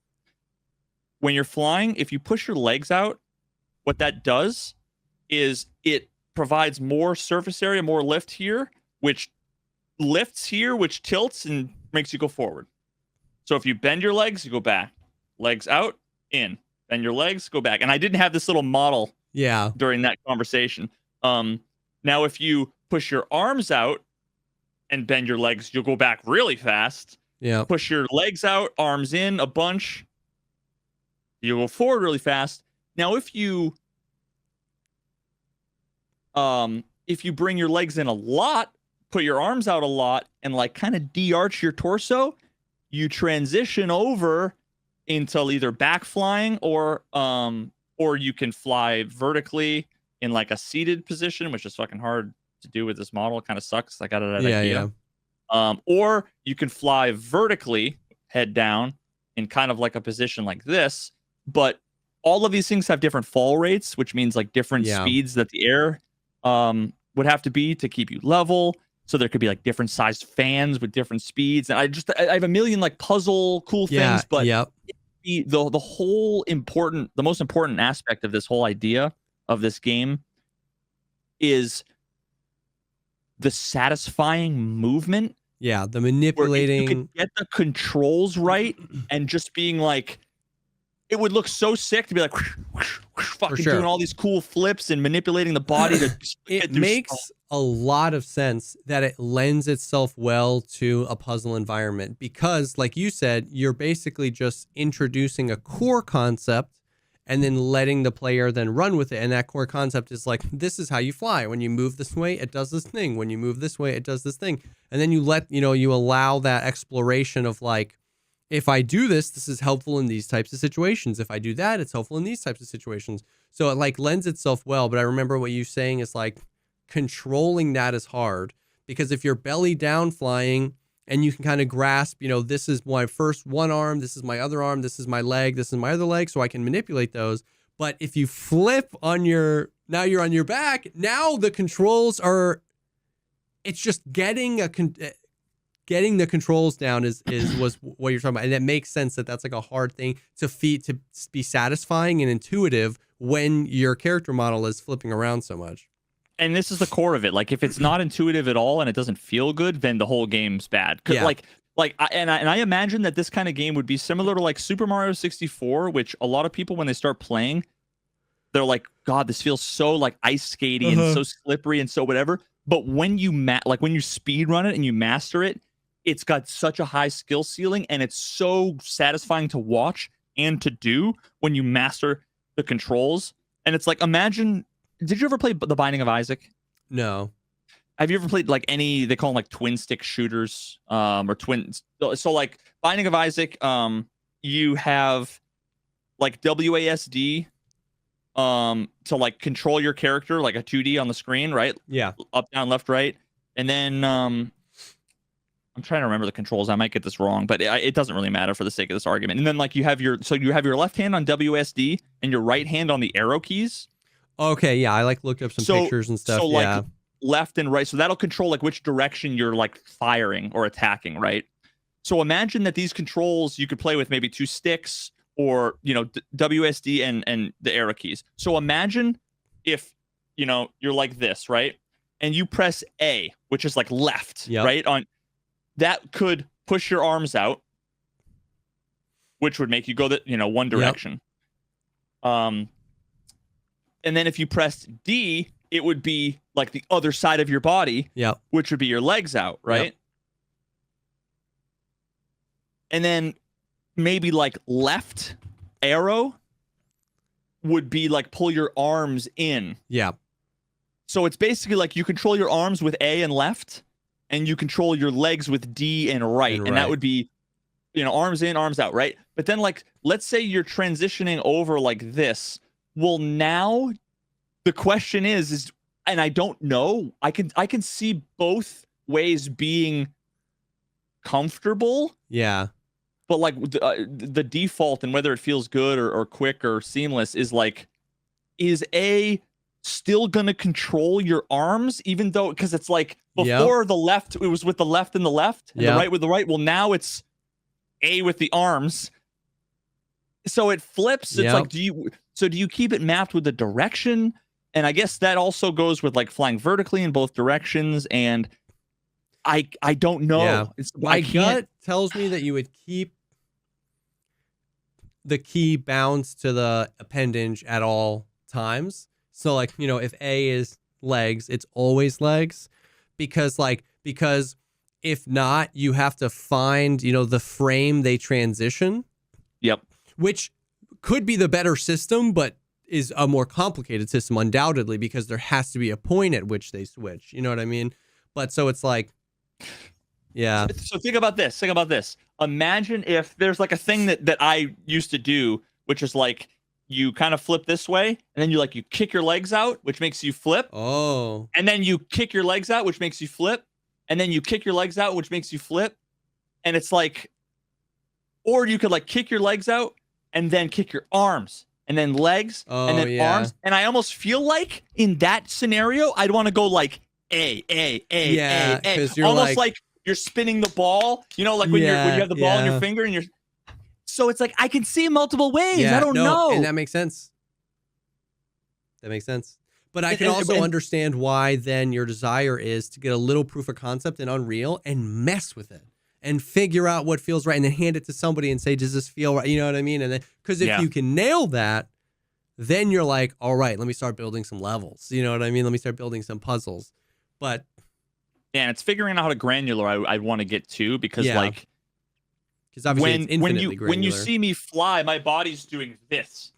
When you're flying, if you push your legs out, what that does is it provides more surface area, more lift here, which lifts here, which tilts and makes you go forward. So if you bend your legs, you go back. Legs out, in. Bend your legs, go back. And I didn't have this little model during that conversation. Now, if you push your arms out and bend your legs, you'll go back really fast. Yeah. Push your legs out, arms in a bunch. You'll go forward really fast. Now, if you bring your legs in a lot, put your arms out a lot, and like kind of de-arch your torso, you transition over into either back flying or you can fly vertically in like a seated position, which is fucking hard to do with this model. It kind of sucks. I got it at IKEA. Or you can fly vertically, head down, in kind of like a position like this. But all of these things have different fall rates, which means like different speeds that the air would have to be to keep you level. So there could be like different sized fans with different speeds. And I have a million like puzzle cool things, but the most important aspect of this whole idea of this game is the satisfying movement. Yeah, the manipulating. You could get the controls right and just being like, it would look so sick to be like fucking doing all these cool flips and manipulating the body to it makes a lot of sense that it lends itself well to a puzzle environment because, like you said, you're basically just introducing a core concept and then letting the player then run with it. And that core concept is like, this is how you fly. When you move this way, it does this thing. When you move this way, it does this thing. And then you allow that exploration of like, if I do this, this is helpful in these types of situations. If I do that, it's helpful in these types of situations. So it like lends itself well. But I remember what you saying is like controlling that is hard because if you're belly down flying and you can kind of grasp, this is my first one arm, this is my other arm, this is my leg, this is my other leg, so I can manipulate those. But if you flip now you're on your back, now the controls are, it's just getting the controls down was what you're talking about. And it makes sense that that's like a hard thing to be satisfying and intuitive when your character model is flipping around so much. And this is the core of it. Like if it's not intuitive at all and it doesn't feel good, then the whole game's bad. I imagine that this kind of game would be similar to like Super Mario 64, which a lot of people, when they start playing, they're like, God, this feels so like ice skatey and so slippery and so whatever. But when you when you speed run it and you master it, it's got such a high skill ceiling and it's so satisfying to watch and to do when you master the controls. And it's like, imagine, did you ever play The Binding of Isaac? No. Have you ever played like any, they call them like twin stick shooters or twins? So like Binding of Isaac, you have like WASD to like control your character, like a 2D on the screen, right? Yeah. Up, down, left, right. And then I'm trying to remember the controls. I might get this wrong, but it doesn't really matter for the sake of this argument. And then like you have your left hand on WSD and your right hand on the arrow keys. Okay, yeah, I like looked up some pictures and stuff. So like left and right. So that'll control like which direction you're like firing or attacking, right? So imagine that these controls you could play with maybe two sticks or, WSD and the arrow keys. So imagine if, you're like this, right? And you press A, which is like left, right? That could push your arms out, which would make you go one direction. And then if you pressed D, it would be like the other side of your body, which would be your legs out, right? Yep. And then maybe like left arrow would be like pull your arms in. Yeah. So it's basically like you control your arms with A and left, and you control your legs with D and right. And that would be, arms in, arms out, right? But then like, let's say you're transitioning over like this. Well, now the question is, and I don't know. I can see both ways being comfortable. Yeah. But like the default and whether it feels good or quick or seamless is like, is A still gonna control your arms, even though, because it's like before the left, it was with the left and the left, and the right with the right. Well, now it's A with the arms. So it flips. It's like, do you keep it mapped with the direction? And I guess that also goes with like flying vertically in both directions. And I don't know. Yeah. My gut tells me that you would keep the key bounds to the appendage at all times. So like, if A is legs, it's always legs, because if not, you have to find, the frame they transition. Yep. Which could be the better system, but is a more complicated system undoubtedly, because there has to be a point at which they switch. You know what I mean? But so it's like, yeah. So think about this. Imagine if there's like a thing that I used to do, which is like you kind of flip this way, and then you kick your legs out, which makes you flip. Oh. And then you kick your legs out, which makes you flip. And then you kick your legs out, which makes you flip. And it's like, or you could like kick your legs out and then kick your arms and then legs and then arms. And I almost feel like in that scenario, I'd want to go like A. Yeah, because you're almost like you're spinning the ball, like when you have the ball in your finger and you're. So it's like I can see multiple ways. I don't know, and that makes sense. But I can also understand why then your desire is to get a little proof of concept in Unreal and mess with it and figure out what feels right, and then hand it to somebody and say, "Does this feel right?" You know what I mean? And then, because if you can nail that, then you're like, "All right, let me start building some levels." You know what I mean? Let me start building some puzzles. But and it's figuring out how to granular I want to get to, because obviously when you see me fly, my body's doing this.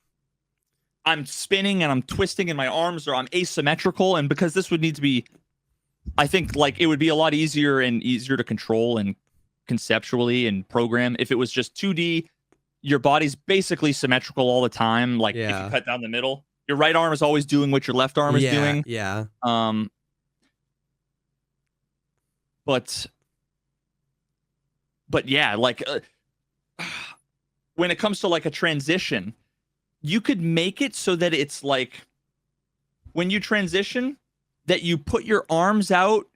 I'm spinning and I'm twisting, and my arms I'm asymmetrical, and because this would need to be, I think it would be a lot easier to control and conceptually and program if it was just 2D. Your body's basically symmetrical all the time. If you cut down the middle, your right arm is always doing what your left arm is doing. Yeah. But yeah, when it comes to a transition, you could make it so that it's like when you transition that you put your arms out,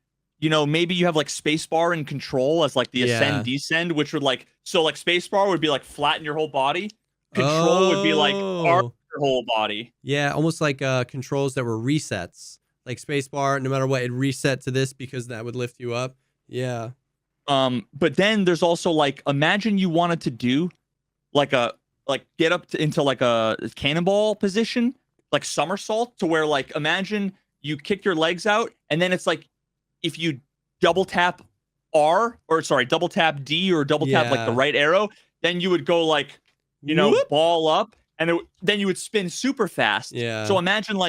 maybe you have spacebar and control as the ascend descend, which would spacebar would be flatten your whole body. Control would be arm your whole body. Yeah, almost like controls that were resets. Like spacebar, no matter what, it reset to this because that would lift you up. Yeah. But then there's also imagine you wanted to do get up into a cannonball position, somersault, to where imagine you kick your legs out, and then it's if you double tap double tap D or double tap the right arrow, then you would go Whoop. ball up, and then you would spin super fast. Yeah. So imagine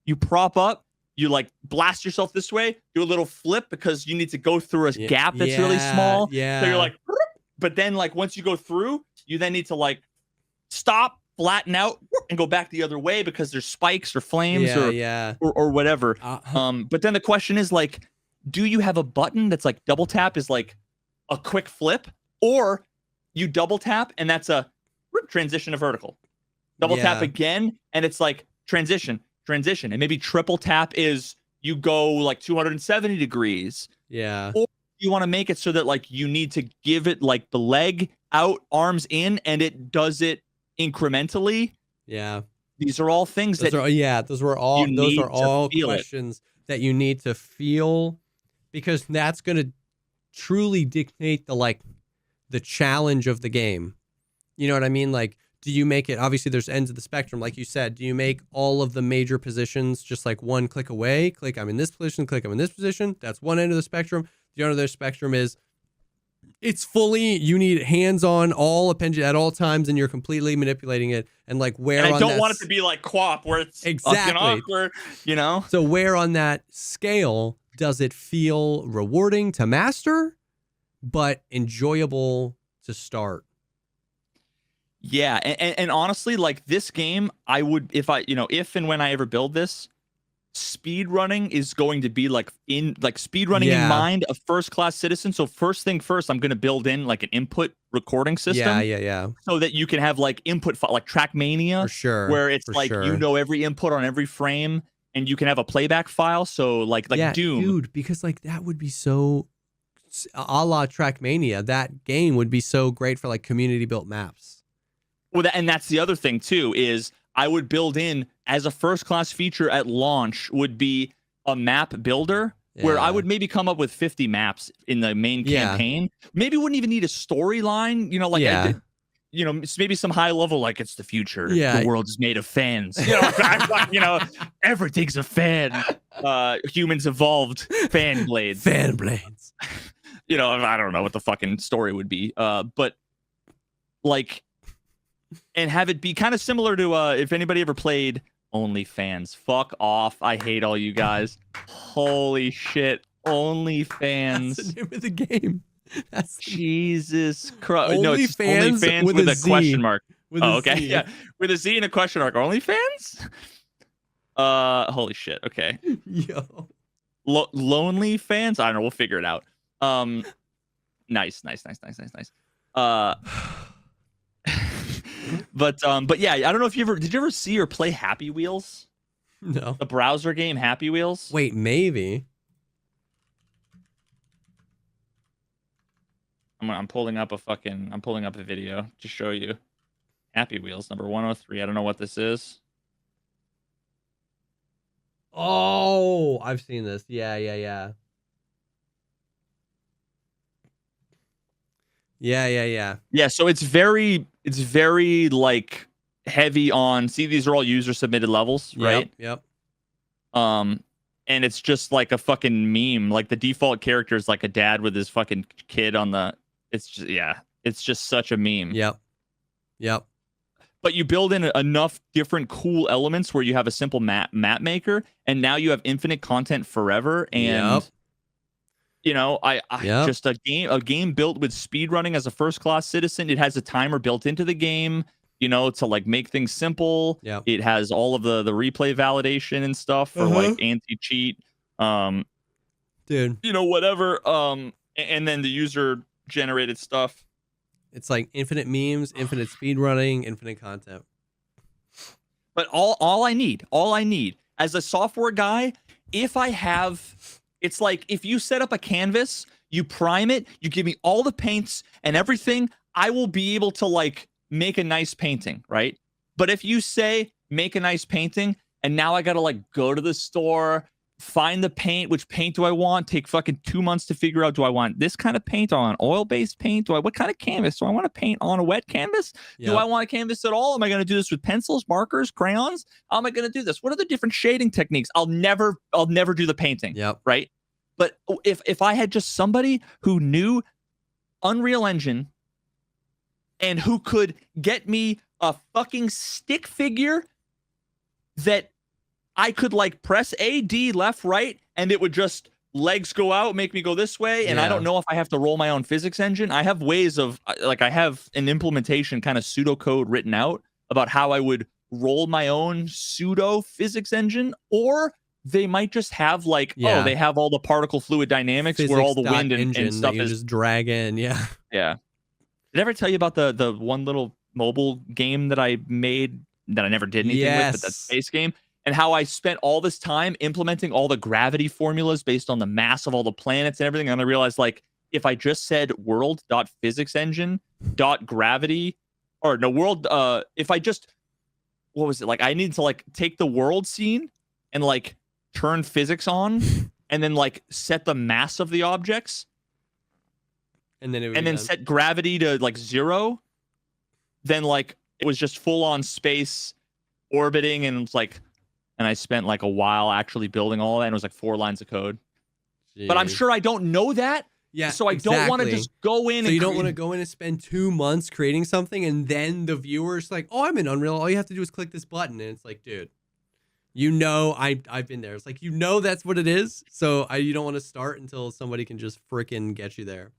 you prop up, you blast yourself this way, do a little flip because you need to go through a gap that's really small. Yeah. So you're but then once you go through, you then need to stop, flatten out, and go back the other way because there's spikes or flames or whatever. But then the question is do you have a button that's double tap is a quick flip, or you double tap and that's a transition to vertical, double tap again and it's transition, and maybe triple tap is you go 270 degrees. Yeah. Or you want to make it so that you need to give it the leg out, arms in, and it does it incrementally. Yeah. These are all things those are all questions that you need to feel, because that's going to truly dictate the challenge of the game. You know what I mean? Do you make it, obviously there's ends of the spectrum, like you said, do you make all of the major positions just one click away? Click, I'm in this position, click, I'm in this position. That's one end of the spectrum. The other spectrum is it's fully, you need hands on all appendage at all times, and you're completely manipulating it. And where and on I don't want it to be QWOP where it's exactly awkward, So where on that scale does it feel rewarding to master, but enjoyable to start? Yeah, and honestly, this game, I would, if and when I ever build this, speed running is going to be like speed running in mind, a first class citizen. So first thing first, I'm going to build in like an input recording system. Yeah. So that you can have like input like Trackmania, For sure. where it's like you know every input on every frame, and you can have a playback file. So like Doom, dude, because like that would be so a la Trackmania. That game would be so great for like community built maps. Well, and that's the other thing too, is I would build in as a first class feature at launch would be a map builder where I would maybe come up with 50 maps in the main campaign. Maybe wouldn't even need a storyline, you know, like you know, maybe some high level, like it's the future. The world is made of fans. You know, everything's a fan. Humans evolved fan blades. Fan blades. You know, I don't know what the fucking story would be. But like, and have it be kind of similar to if anybody ever played OnlyFans. Fuck off. I hate all you guys. Holy shit. OnlyFans. That's the name of the game. That's Jesus Christ. No, it's OnlyFans OnlyFans with a question mark. Okay. Z. Yeah. With a Z and a question mark. OnlyFans? Holy shit. Okay. Yo. Lonely fans? I don't know. We'll figure it out. Nice. But yeah, I don't know if did you ever see or play Happy Wheels? No. The browser game Happy Wheels? Wait, maybe. I'm pulling up a video to show you. Happy Wheels number 103. I don't know what this is. Oh, I've seen this. Yeah. Yeah, so it's very like heavy on, see, these are all user submitted levels, right? Yep. And it's just like a fucking meme. Like the default character is like a dad with his fucking kid on the, it's just such a meme. Yep. But you build in enough different cool elements where you have a simple map maker, and now you have infinite content forever. And you know, just a game built with speedrunning as a first class citizen. It has a timer built into the game, you know, to like make things simple. It has all of the replay validation and stuff for like anti-cheat. Dude, you know, whatever. And then the user generated stuff. It's like infinite memes, infinite speedrunning, infinite content. But all I need as a software guy, if I have, it's like if you set up a canvas, you prime it, you give me all the paints and everything, I will be able to like make a nice painting, right? But if you say make a nice painting and now I got to like go to the store, find the paint, which paint do I want? Take fucking 2 months to figure out, do I want this kind of paint on oil-based paint? What kind of canvas? Do I want to paint on a wet canvas? Do I want a canvas at all? Am I going to do this with pencils, markers, crayons? How am I going to do this? What are the different shading techniques? I'll never do the painting. Right? But if I had just somebody who knew Unreal Engine and who could get me a fucking stick figure that I could like press A, D, left, right, and it would just legs go out, make me go this way. And I don't know if I have to roll my own physics engine. I have ways of like, I have an implementation kind of pseudocode written out about how I would roll my own pseudo physics engine, or they might just have like, oh, they have all the particle fluid dynamics where all the wind and stuff is just drag in. Yeah. Did I ever tell you about the one little mobile game that I made that I never did anything with, but that space game? And how I spent all this time implementing all the gravity formulas based on the mass of all the planets and everything. And I realized, like, if I just said world.physicsengine.gravity, or no, world, if I just, what was it? Like, I need to, like, take the world scene and, like, turn physics on and then, like, set the mass of the objects. And then set gravity to, like, 0. Then, like, it was just full on space orbiting, and it's like, and I spent like a while actually building all that, and it was like 4 lines of code. Jeez. But I'm sure I don't know that. Yeah. So I don't want to just go in. So you don't want to go in and spend 2 months creating something, and then the viewer's like, "Oh, I'm in Unreal. All you have to do is click this button," and it's like, dude, you know, I've been there. It's like, you know, that's what it is. So you don't want to start until somebody can just freaking get you there.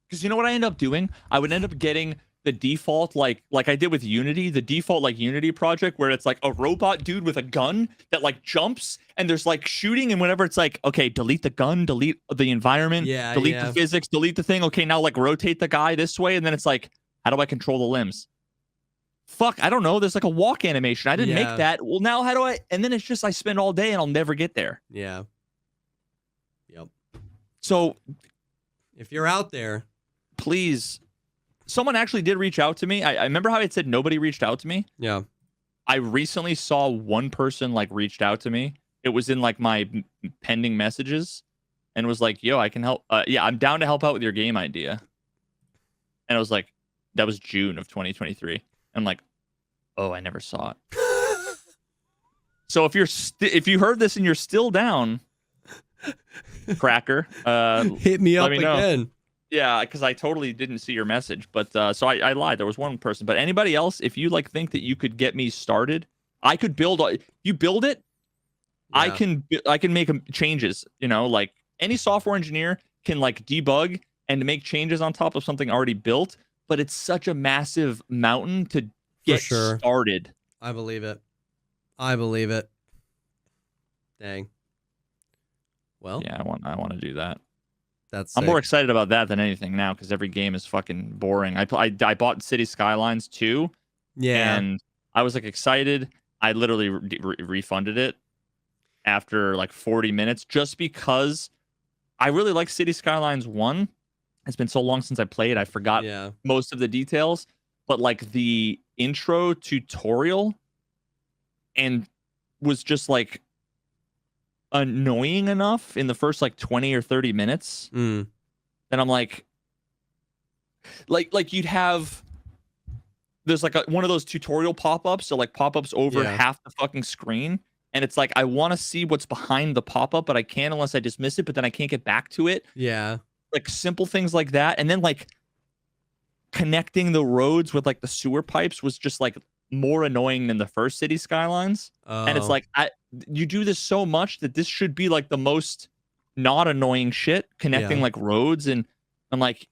Because you know what I end up doing? I would end up getting the default like I did with Unity, the default like Unity project where it's like a robot dude with a gun that like jumps and there's like shooting, and whenever it's like, okay, delete the gun, delete the environment, Yeah, delete the physics, delete the thing. Okay, now like rotate the guy this way, and then it's like, how do I control the limbs? Fuck, I don't know. There's like a walk animation. I didn't make that. Well, now how do I? And then it's just I spend all day and I'll never get there. Yeah. Yep. So if you're out there, please, someone actually did reach out to me. I remember how it said nobody reached out to me. Yeah. I recently saw one person like reached out to me. It was in like my pending messages and was like, yo, I can help. Yeah, I'm down to help out with your game idea. And I was like, that was June of 2023. I'm like, oh, I never saw it. So if you heard this and you're still down, cracker, hit me up again. Know. Yeah, because I totally didn't see your message, but so I lied. There was one person, but anybody else, if you like think that you could get me started, I could build. You build it, yeah. I can make changes. You know, like any software engineer can like debug and make changes on top of something already built. But it's such a massive mountain to get started. I believe it. I believe it. Dang. Well, yeah, I want to do that. That's I'm more excited about that than anything now because every game is fucking boring. I bought City Skylines 2. Yeah. And I was like excited. I literally refunded it after like 40 minutes just because I really like City Skylines 1. It's been so long since I played, I forgot most of the details. But like the intro tutorial and was just like annoying enough in the first like 20 or 30 minutes. Then I'm like you'd have, there's like one of those tutorial pop-ups, so like pop-ups over half the fucking screen. And it's like, I want to see what's behind the pop-up, but I can't unless I dismiss it, but then I can't get back to it. Yeah. Like simple things like that. And then like connecting the roads with like the sewer pipes was just like more annoying than the first City Skylines. And it's like, you do this so much that this should be like the most not annoying shit, connecting like roads. And I'm like,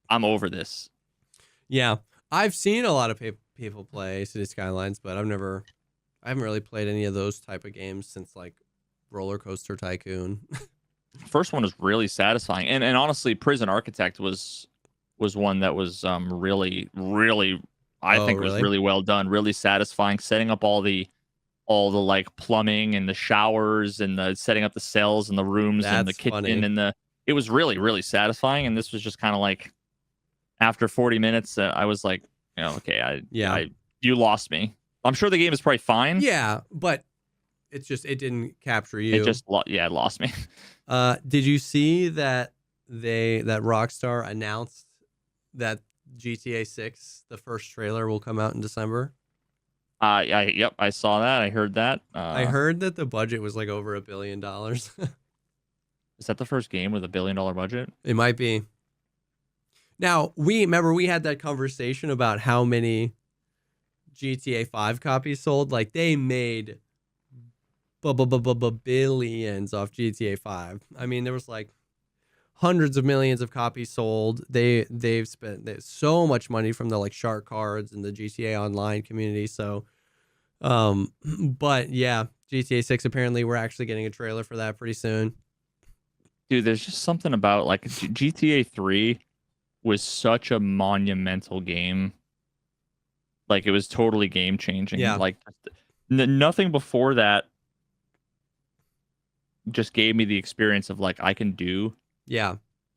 I'm over this. Yeah. I've seen a lot of people play City Skylines, but I haven't really played any of those type of games since like Roller Coaster Tycoon. First one was really satisfying, and honestly, Prison Architect was one that was really I think was really well done, really satisfying, setting up all the like plumbing and the showers and the setting up the cells and the rooms and the kitchen and it was really satisfying. And this was just kind of like after 40 minutes, I was like, you know, okay, you lost me. I'm sure the game is probably fine. Yeah, but it didn't capture you. It just it lost me. Did you see that Rockstar announced that GTA 6, the first trailer, will come out in December? Yep, I saw that. I heard that. I heard that the budget was like over $1 billion. Is that the first game with $1 billion budget? It might be. Now, we had that conversation about how many GTA 5 copies sold. Like they made billions off GTA 5. I mean, there was like hundreds of millions of copies sold. They've spent so much money from the like shark cards and the GTA Online community. So, but yeah, GTA 6 apparently we're actually getting a trailer for that pretty soon. Dude, there's just something about like GTA 3 was such a monumental game. Like it was totally game changing. Yeah. Like nothing before that just gave me the experience of like I can do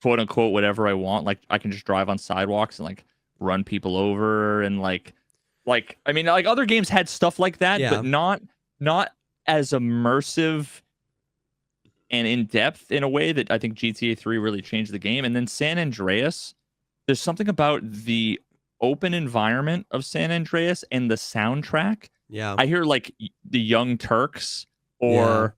quote unquote whatever I want. Like I can just drive on sidewalks and like run people over and like I mean like other games had stuff like that, but not as immersive and in depth in a way that I think GTA 3 really changed the game. And then San Andreas, there's something about the open environment of San Andreas and the soundtrack. Yeah. I hear like the Young Turks or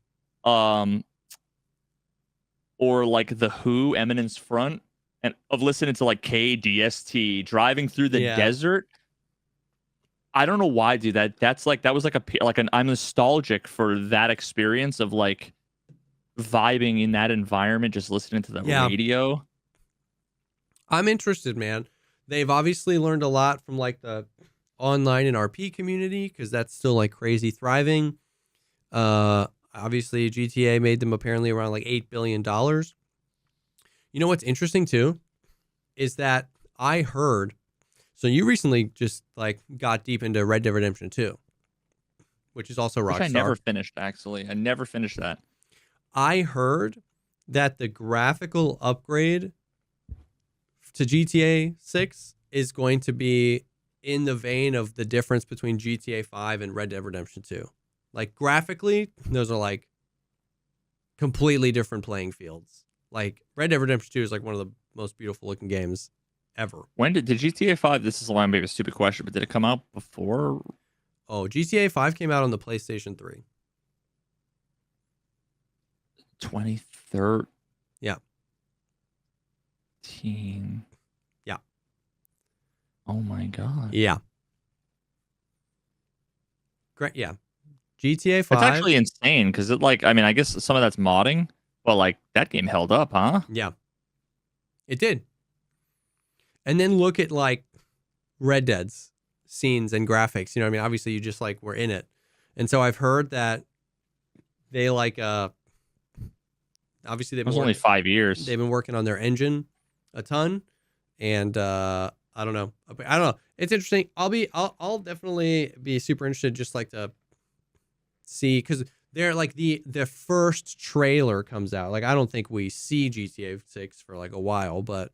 like the Who, Eminence Front, and of listening to like KDST driving through the desert. I don't know why, dude. That was like I'm nostalgic for that experience of like vibing in that environment, just listening to the radio. I'm interested, man. They've obviously learned a lot from like the online and RP community because that's still like crazy thriving. Obviously GTA made them apparently around like $8 billion. You know what's interesting too is that I heard, so you recently just like got deep into Red Dead Redemption 2, which is also Which I Rockstar. never finished, actually. I never finished that. I heard that the graphical upgrade to GTA 6 is going to be in the vein of the difference between GTA 5 and Red Dead Redemption 2. Like graphically, those are like completely different playing fields. Like Red Dead Redemption 2 is like one of the most beautiful looking games ever. When did GTA 5? This is maybe a stupid question, but did it come out before? Oh, GTA 5 came out on the PlayStation 3. 2013. Yeah. Yeah. Oh my god. Yeah. Great. Yeah. GTA 5. It's actually insane because I mean, I guess some of that's modding, but like that game held up, huh? Yeah. It did. And then look at like Red Dead's scenes and graphics. You know what I mean? Obviously, you just like were in it. And so I've heard that they like obviously It was only 5 years. They've been working on their engine a ton, and I don't know. It's interesting. I'll definitely be super interested, just like to see, because they're like the first trailer comes out. Like I don't think we see GTA 6 for like a while, but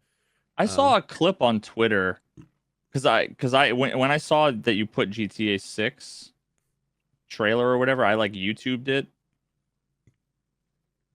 I saw a clip on Twitter because when I saw that you put GTA 6 trailer or whatever, I like YouTubed it.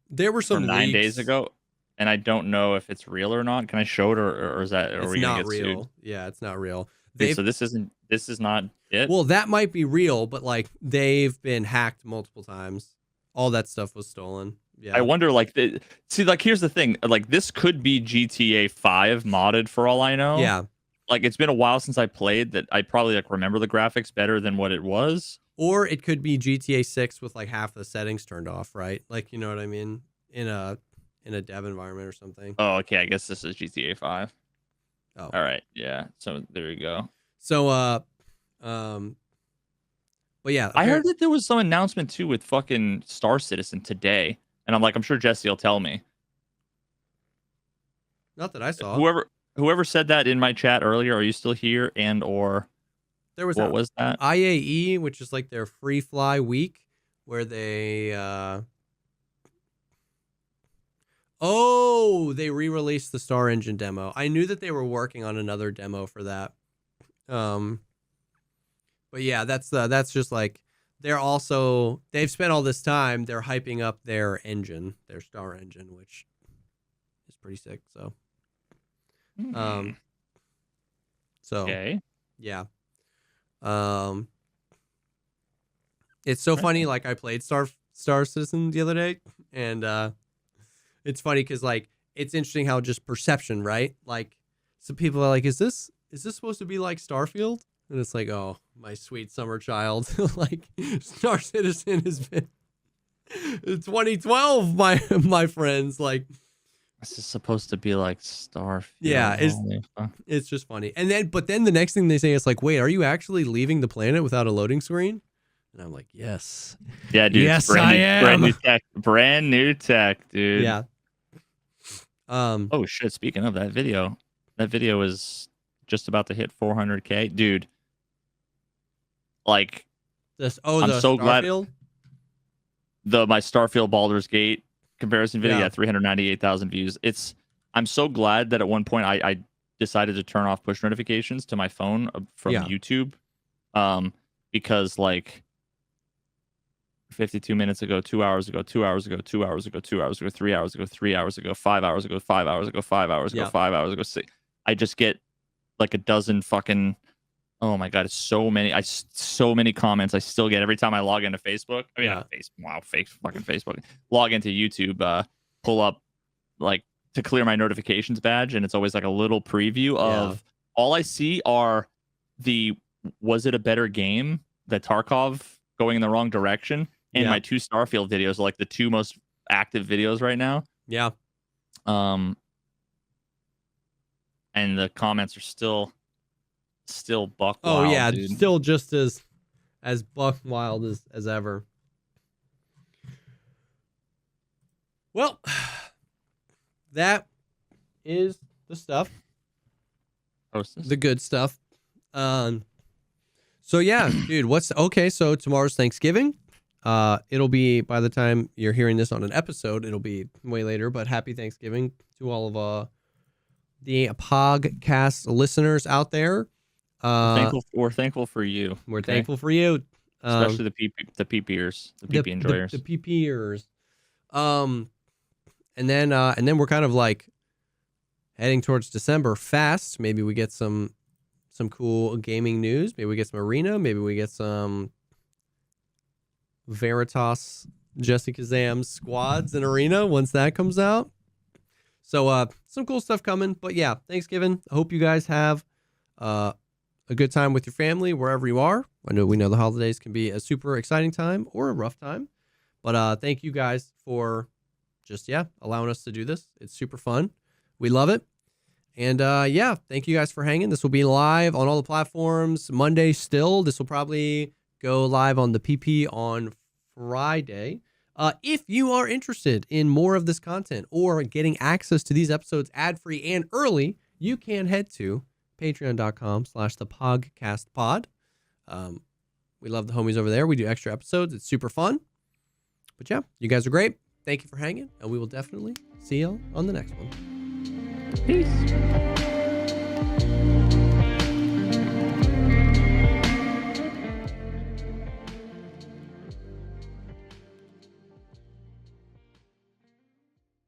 There were some from 9 leaks. days ago, and I don't know if it's real or not. Can I show it, or is that? It's not real. Sued? Yeah, it's not real. So this is not it. Well, that might be real, but like they've been hacked multiple times. All that stuff was stolen. Yeah. I wonder, like, here's the thing. Like, this could be GTA 5 modded for all I know. Yeah. Like, it's been a while since I played that. I probably like remember the graphics better than what it was. Or it could be GTA 6 with like half the settings turned off, right? Like, you know what I mean? In a dev environment or something. Oh, okay. I guess this is GTA 5. Oh. All right. Yeah. So there you go. So but yeah, I heard that there was some announcement too with fucking Star Citizen today, and I'm like, I'm sure Jesse will tell me. Not that I saw. Whoever said that in my chat earlier, are you still here? And or there was what was that? IAE, which is like their free fly week, where they they re-released the Star Engine demo. I knew that they were working on another demo for that. But yeah, that's just like they've spent all this time, they're hyping up their engine, their Star Engine, which is pretty sick. So Okay. Yeah. It's so funny, like I played Star Citizen the other day, and it's funny because like it's interesting how just perception, right? Like some people are like, is this supposed to be like Starfield? And it's like, oh, my sweet summer child. Like Star Citizen has been 2012, my friends. Like this is supposed to be like Starfield. Yeah, it's just funny. And but then the next thing they say is like, wait, are you actually leaving the planet without a loading screen? And I'm like, yes. Yeah, dude. Yes, I am. Brand new tech, dude. Yeah. Oh shit! Speaking of that video is just about to hit 400K, dude. Like, I'm so glad. My Starfield Baldur's Gate comparison video, yeah 398,000 views. I'm so glad that at one point I decided to turn off push notifications to my phone from YouTube, because like 52 minutes ago, 2 hours ago, 2 hours ago, 2 hours ago, 2 hours ago, 3 hours ago, 3 hours ago, 5 hours ago, 5 hours ago, 5 hours ago, 5 hours ago, I just get like a dozen fucking, oh my god, it's so many comments I still get every time I log into Facebook. I mean, fucking Facebook. Log into YouTube, pull up like to clear my notifications badge, and it's always like a little preview of all I see are was it a better game? The Tarkov going in the wrong direction, and my 2 Starfield videos are like the 2 most active videos right now. Yeah. and the comments are still buck Oh wild, yeah, dude. still just as buck wild as ever. Well, that is the stuff. Hostess. The good stuff. So yeah, dude, so tomorrow's Thanksgiving. It'll be, by the time you're hearing this on an episode, it'll be way later, but happy Thanksgiving to all of the podcast listeners out there. We're thankful for you. We're thankful for you. Especially the PP-ers, the PP enjoyers. The PP-ers. And then we're kind of like heading towards December fast. Maybe we get some cool gaming news. Maybe we get some Arena. Maybe we get some Veritas, Jesse Kazam's squads in Arena once that comes out. So some cool stuff coming. But yeah, Thanksgiving. I hope you guys have a good time with your family wherever you are. We know the holidays can be a super exciting time or a rough time. But thank you guys for just allowing us to do this. It's super fun. We love it. And thank you guys for hanging. This will be live on all the platforms Monday still. This will probably go live on the PP on Friday. If you are interested in more of this content or getting access to these episodes ad-free and early, you can head to patreon.com/thepodcastpod. We love the homies over there. We do extra episodes. It's super fun. But yeah, you guys are great. Thank you for hanging, and we will definitely see y'all on the next one. Peace.